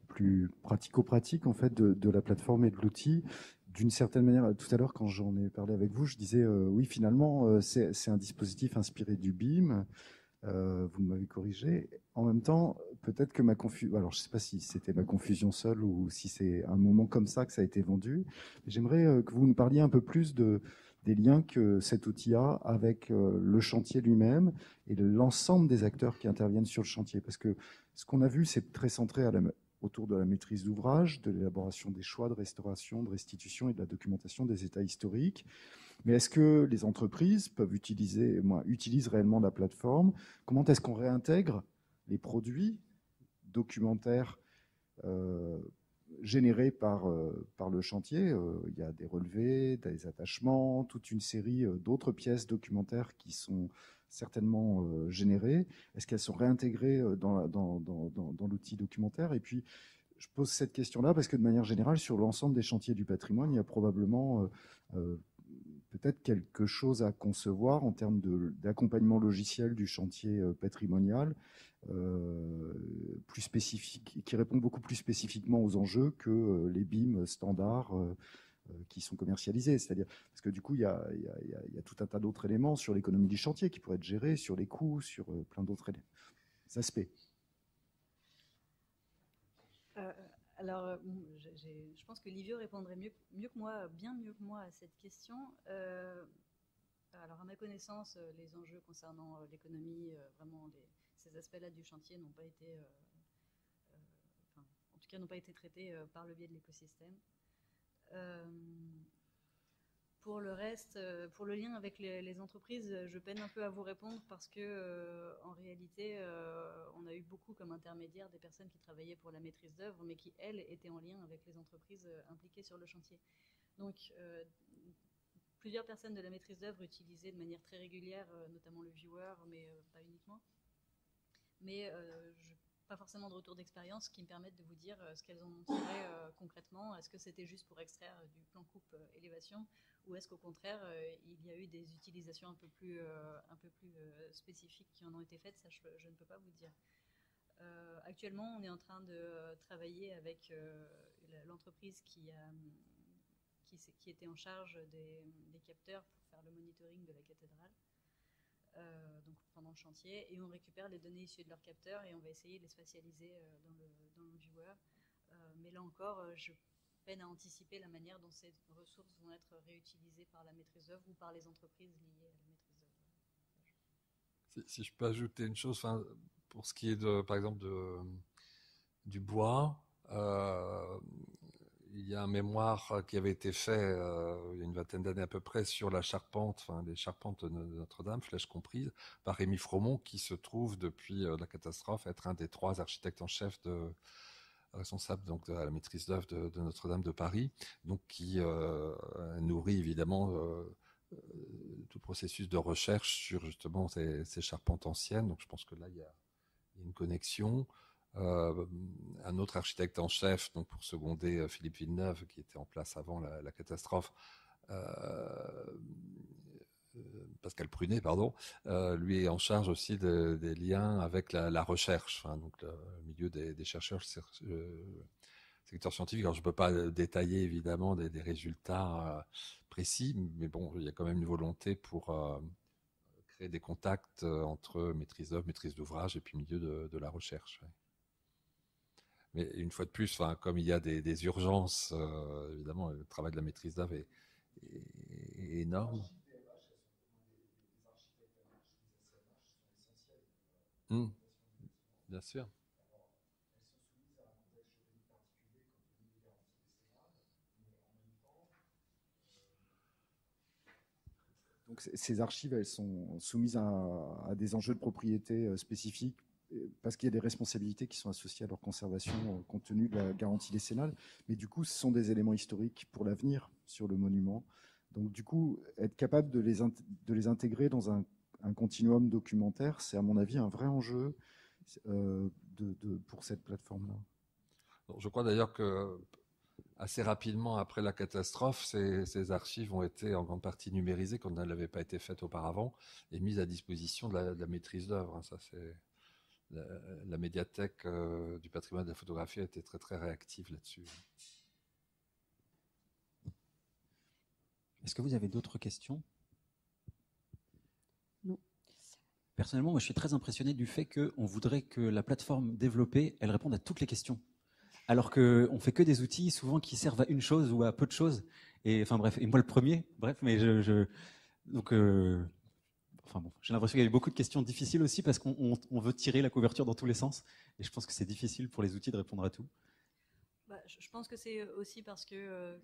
plus pratico-pratiques en fait, de la plateforme et de l'outil. D'une certaine manière, tout à l'heure, quand j'en ai parlé avec vous, je disais oui, finalement, c'est un dispositif inspiré du BIM. Vous m'avez corrigé. En même temps, peut-être que ma confusion... Alors, je ne sais pas si c'était ma confusion seule ou si c'est un moment comme ça que ça a été vendu. J'aimerais que vous nous parliez un peu plus des liens que cet outil a avec le chantier lui-même et l'ensemble des acteurs qui interviennent sur le chantier. Parce que ce qu'on a vu, c'est très centré autour de la maîtrise d'ouvrage, de l'élaboration des choix de restauration, de restitution et de la documentation des états historiques. Mais est-ce que les entreprises utilisent réellement la plateforme? Comment est-ce qu'on réintègre les produits documentaires générés par le chantier? Il y a des relevés, des attachements, toute une série d'autres pièces documentaires qui sont certainement générées. Est-ce qu'elles sont réintégrées dans l'outil documentaire? Et puis, je pose cette question-là parce que de manière générale, sur l'ensemble des chantiers du patrimoine, il y a probablement peut-être quelque chose à concevoir en termes d'accompagnement logiciel du chantier patrimonial, plus spécifique, qui répond beaucoup plus spécifiquement aux enjeux que les BIM standards qui sont commercialisés. C'est-à-dire, parce que du coup, il y a tout un tas d'autres éléments sur l'économie du chantier qui pourraient être gérés, sur les coûts, sur plein d'autres aspects. Alors, je pense que Livio répondrait mieux que moi, bien mieux que moi à cette question. Alors, à ma connaissance, les enjeux concernant l'économie, vraiment ces aspects-là du chantier n'ont pas été, en tout cas, n'ont pas été traités par le biais de l'écosystème. Pour le reste, pour le lien avec les entreprises, je peine un peu à vous répondre parce que en réalité, on a eu beaucoup comme intermédiaires des personnes qui travaillaient pour la maîtrise d'œuvre, mais qui elles étaient en lien avec les entreprises impliquées sur le chantier. Donc, plusieurs personnes de la maîtrise d'œuvre utilisaient de manière très régulière, notamment le viewer, mais pas uniquement. Mais pas forcément de retour d'expérience qui me permettent de vous dire ce qu'elles en ont tiré concrètement. Est-ce que c'était juste pour extraire du plan coupe élévation, ou est-ce qu'au contraire il y a eu des utilisations un peu plus spécifiques qui en ont été faites? Ça, je ne peux pas vous dire. Actuellement, on est en train de travailler avec l'entreprise qui était en charge des capteurs pour faire le monitoring de la cathédrale. Donc pendant le chantier, et on récupère les données issues de leurs capteurs et on va essayer de les spatialiser dans le viewer. Mais là encore, je peine à anticiper la manière dont ces ressources vont être réutilisées par la maîtrise d'œuvre ou par les entreprises liées à la maîtrise d'œuvre. Si je peux ajouter une chose, pour ce qui est par exemple du bois, il y a un mémoire qui avait été fait il y a une vingtaine d'années à peu près sur la charpente, les charpentes de Notre-Dame, flèche comprise, par Rémi Fromont, qui se trouve depuis la catastrophe être un des 3 architectes en chef responsable donc de la maîtrise d'œuvre de Notre-Dame de Paris, donc qui nourrit évidemment tout processus de recherche sur justement ces charpentes anciennes. Donc je pense que là il y a une connexion. Un autre architecte en chef, donc pour seconder Philippe Villeneuve, qui était en place avant la catastrophe, Pascal Prunet, pardon, lui est en charge aussi des liens avec la recherche, donc le milieu des chercheurs secteur scientifique. Alors je ne peux pas détailler évidemment des résultats précis, mais bon, il y a quand même une volonté pour créer des contacts entre maîtrise d'œuvre, maîtrise d'ouvrage et puis milieu de la recherche. Ouais. Mais une fois de plus, comme il y a des urgences, évidemment, le travail de la maîtrise d'œuvre est énorme. Bien sûr. Donc ces archives, elles sont soumises à des enjeux de propriété spécifiques parce qu'il y a des responsabilités qui sont associées à leur conservation compte tenu de la garantie décennale. Mais du coup, ce sont des éléments historiques pour l'avenir sur le monument. Donc du coup, être capable de les intégrer dans un continuum documentaire, c'est à mon avis un vrai enjeu pour cette plateforme-là. Je crois d'ailleurs que assez rapidement après la catastrophe, ces archives ont été en grande partie numérisées quand elles n'avaient pas été faites auparavant et mises à disposition de la maîtrise d'œuvre. Ça, c'est la médiathèque du patrimoine de la photographie a été très très réactive là-dessus. Est-ce que vous avez d'autres questions? Non. Personnellement, moi, je suis très impressionné du fait qu'on voudrait que la plateforme développée, elle réponde à toutes les questions. Alors qu'on fait que des outils souvent qui servent à une chose ou à peu de choses. Et enfin bref, et moi le premier, bref, mais donc enfin bon, j'ai l'impression qu'il y a eu beaucoup de questions difficiles aussi parce qu'on veut tirer la couverture dans tous les sens. Et je pense que c'est difficile pour les outils de répondre à tout. Je pense que c'est aussi parce que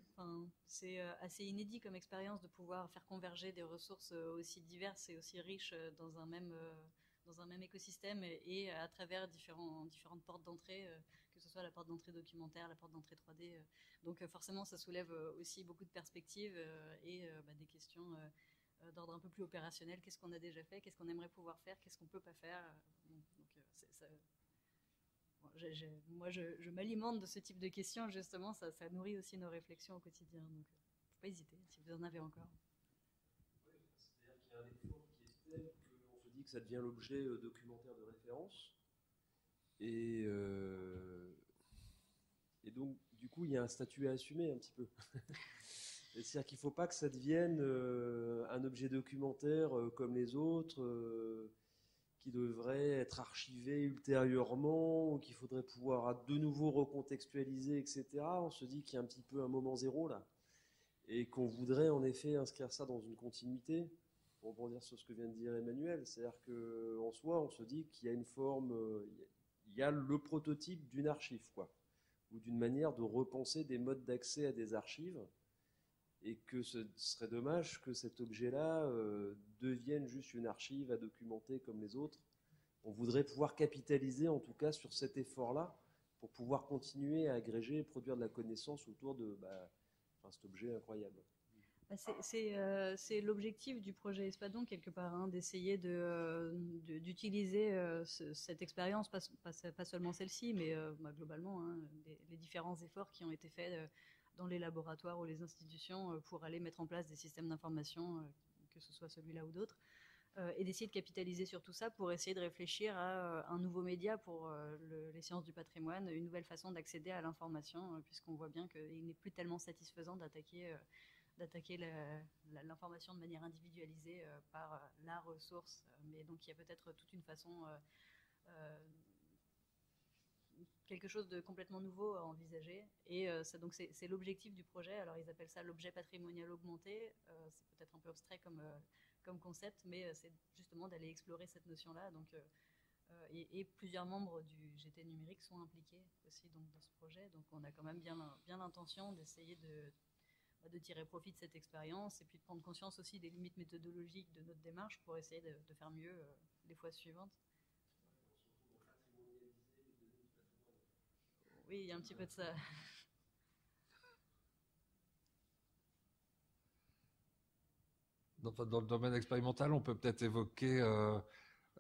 c'est assez inédit comme expérience de pouvoir faire converger des ressources aussi diverses et aussi riches dans un même écosystème et à travers différentes portes d'entrée, que ce soit la porte d'entrée documentaire, la porte d'entrée 3D. Donc forcément, ça soulève aussi beaucoup de perspectives et des questions d'ordre un peu plus opérationnel. Qu'est-ce qu'on a déjà fait? Qu'est-ce qu'on aimerait pouvoir faire? Qu'est-ce qu'on ne peut pas faire? Moi, je m'alimente de ce type de questions, justement, ça nourrit aussi nos réflexions au quotidien. Donc, il ne faut pas hésiter, si vous en avez encore. Oui, c'est-à-dire qu'il y a un effort qui est tel qu'on se dit que ça devient l'objet documentaire de référence. Et donc, du coup, il y a un statut à assumer un petit peu. C'est-à-dire qu'il ne faut pas que ça devienne un objet documentaire comme les autres, qui devrait être archivé ultérieurement, ou qu'il faudrait pouvoir de nouveau recontextualiser, etc. On se dit qu'il y a un petit peu un moment zéro là, et qu'on voudrait en effet inscrire ça dans une continuité, pour rebondir sur ce que vient de dire Emmanuel. C'est-à-dire qu'en soi, on se dit qu'il y a une forme, il y a le prototype d'une archive, quoi, ou d'une manière de repenser des modes d'accès à des archives. et que ce serait dommage que cet objet-là devienne juste une archive à documenter comme les autres. On voudrait pouvoir capitaliser en tout cas sur cet effort-là pour pouvoir continuer à agréger et produire de la connaissance autour de cet objet incroyable. C'est l'objectif du projet Espadon, quelque part, hein, d'essayer d'utiliser cette expérience, pas seulement celle-ci, mais globalement, hein, les différents efforts qui ont été faits dans les laboratoires ou les institutions pour aller mettre en place des systèmes d'information, que ce soit celui-là ou d'autres, et d'essayer de capitaliser sur tout ça pour essayer de réfléchir à un nouveau média pour les sciences du patrimoine, une nouvelle façon d'accéder à l'information, puisqu'on voit bien qu'il n'est plus tellement satisfaisant d'attaquer l'information de manière individualisée par la ressource. Mais donc il y a peut-être toute une façon, quelque chose de complètement nouveau à envisager. Et donc c'est l'objectif du projet. Alors ils appellent ça l'objet patrimonial augmenté. C'est peut-être un peu abstrait comme concept, mais c'est justement d'aller explorer cette notion-là. Donc, et plusieurs membres du GT numérique sont impliqués aussi donc, dans ce projet. Donc on a quand même bien l'intention d'essayer de tirer profit de cette expérience et puis de prendre conscience aussi des limites méthodologiques de notre démarche pour essayer de faire mieux les fois suivantes. Oui, il y a un petit peu de ça. Dans le domaine expérimental, on peut peut-être évoquer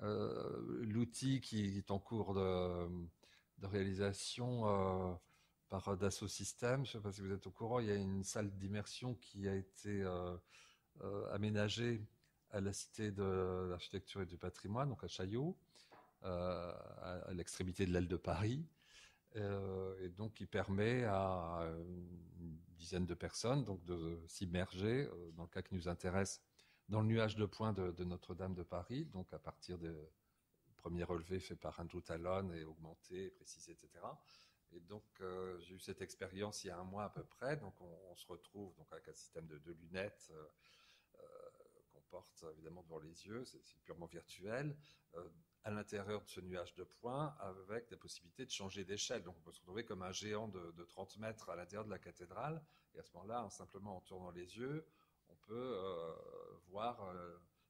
l'outil qui est en cours de réalisation par Dassault Systèmes. Je ne sais pas si vous êtes au courant, il y a une salle d'immersion qui a été aménagée à la Cité de l'Architecture et du Patrimoine, donc à Chaillot, à l'extrémité de l'aile de Paris. Et donc qui permet à une dizaine de personnes donc de s'immerger, dans le cas qui nous intéresse, dans le nuage de points de Notre-Dame de Paris, donc à partir des premiers relevés faits par Andrew Talon et augmentés, précisés, etc. Et donc j'ai eu cette expérience il y a un mois à peu près, donc on se retrouve donc avec un système de lunettes qu'on porte évidemment devant les yeux, c'est purement virtuel, à l'intérieur de ce nuage de points avec la possibilité de changer d'échelle. Donc on peut se retrouver comme un géant de 30 mètres à l'intérieur de la cathédrale, et à ce moment-là, simplement en tournant les yeux, on peut voir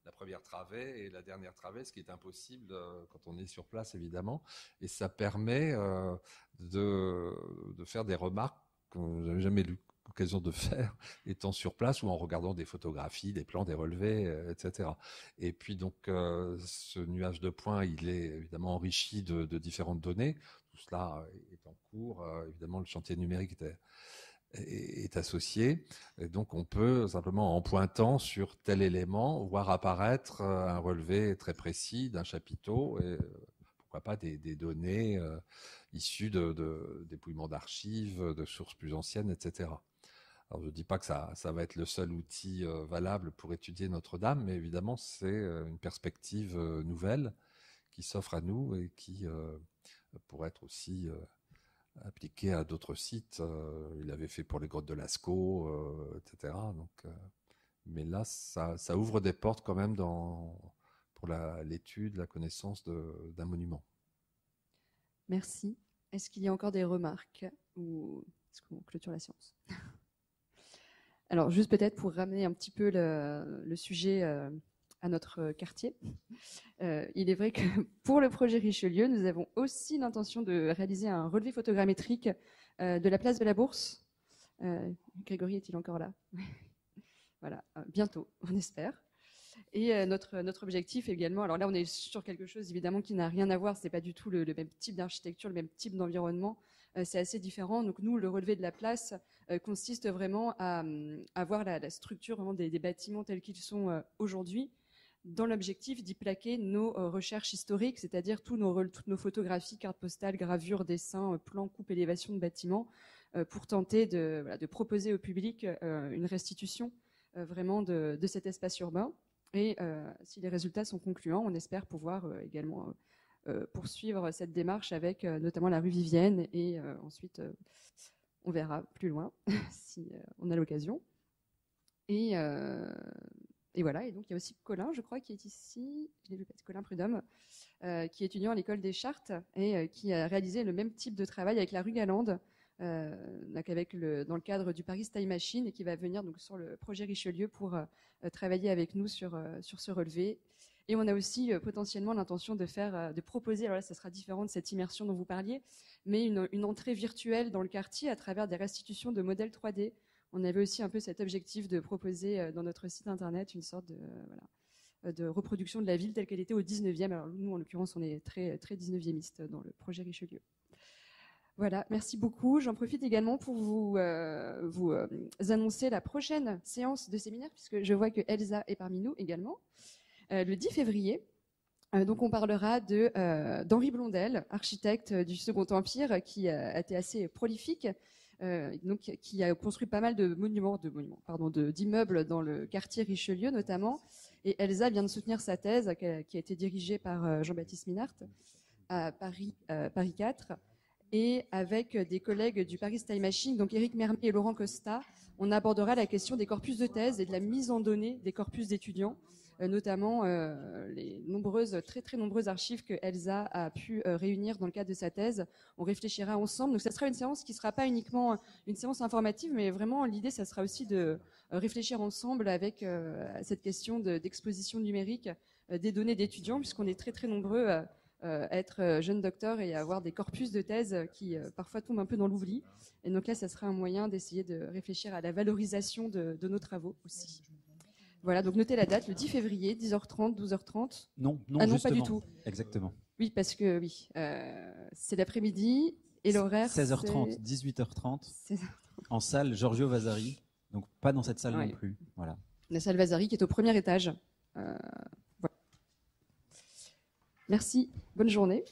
la première travée et la dernière travée, ce qui est impossible quand on est sur place évidemment, et ça permet de faire des remarques qu'on n'avait jamais eu l'occasion de faire étant sur place ou en regardant des photographies, des plans, des relevés, etc. Et puis donc ce nuage de points, il est évidemment enrichi de différentes données. Tout cela est en cours. Évidemment, le chantier numérique est associé. Et donc on peut simplement en pointant sur tel élément voir apparaître un relevé très précis d'un chapiteau et pourquoi pas des données issues de dépouillements d'archives, de sources plus anciennes, etc. Alors je ne dis pas que ça va être le seul outil valable pour étudier Notre-Dame, mais évidemment c'est une perspective nouvelle qui s'offre à nous et qui pourrait être aussi appliquée à d'autres sites. Il l'avait fait pour les grottes de Lascaux, etc. Donc, mais là, ça ouvre des portes quand même pour l'étude, la connaissance d'un monument. Merci. Est-ce qu'il y a encore des remarques ou est-ce qu'on clôture la séance? Alors, juste peut-être pour ramener un petit peu le sujet à notre quartier. Il est vrai que pour le projet Richelieu, nous avons aussi l'intention de réaliser un relevé photogrammétrique de la place de la Bourse. Grégory est-il encore là? Voilà, bientôt, on espère. Et notre objectif également, alors là on est sur quelque chose évidemment qui n'a rien à voir, c'est pas du tout le même type d'architecture, le même type d'environnement, c'est assez différent. Donc nous, le relevé de la place consiste vraiment à voir la structure vraiment des bâtiments tels qu'ils sont aujourd'hui, dans l'objectif d'y plaquer nos recherches historiques, c'est-à-dire toutes nos photographies, cartes postales, gravures, dessins, plans, coupes, élévations de bâtiments, pour tenter de proposer au public une restitution vraiment de cet espace urbain. Et si les résultats sont concluants, on espère pouvoir également poursuivre cette démarche avec notamment la rue Vivienne et ensuite on verra plus loin si on a l'occasion. Et voilà, et donc il y a aussi Colin, je crois, qui est ici, je l'ai vu, Colin Prudhomme, qui est étudiant à l'école des Chartes et qui a réalisé le même type de travail avec la rue Galande donc dans le cadre du Paris Time Machine et qui va venir donc sur le projet Richelieu pour travailler avec nous sur ce relevé. Et on a aussi potentiellement l'intention de proposer, alors là ça sera différent de cette immersion dont vous parliez, mais une entrée virtuelle dans le quartier à travers des restitutions de modèles 3D. On avait aussi un peu cet objectif de proposer dans notre site internet une sorte de reproduction de la ville telle qu'elle était au 19e. Alors nous, en l'occurrence, on est très, très 19e dans le projet Richelieu. Voilà, merci beaucoup. J'en profite également pour vous annoncer la prochaine séance de séminaire, puisque je vois que Elsa est parmi nous également. Le 10 février, donc on parlera d'Henri Blondel, architecte du Second Empire, qui a été assez prolifique, donc qui a construit pas mal d'immeubles dans le quartier Richelieu notamment. Et Elsa vient de soutenir sa thèse, qui a été dirigée par Jean-Baptiste Minart à Paris 4. Et avec des collègues du Paris Time Machine, donc Éric Mermet et Laurent Costa, on abordera la question des corpus de thèse et de la mise en donnée des corpus d'étudiants, notamment les très très nombreuses archives que Elsa a pu réunir dans le cadre de sa thèse. On réfléchira ensemble. Donc ça sera une séance qui ne sera pas uniquement une séance informative, mais vraiment l'idée, ça sera aussi de réfléchir ensemble avec cette question d'exposition numérique des données d'étudiants, puisqu'on est très très nombreux à être jeune docteur et avoir des corpus de thèse qui parfois tombent un peu dans l'oubli. Et donc là, ça sera un moyen d'essayer de réfléchir à la valorisation de nos travaux aussi. Voilà, donc notez la date, le 10 février, 10h30, 12h30. Non, ah non, justement. pas du tout. Exactement. Oui, parce que c'est l'après-midi et l'horaire 16h30, 18h30, en salle Giorgio Vasari. Donc pas dans cette salle non plus. Voilà. La salle Vasari qui est au premier étage. Voilà. Merci, bonne journée.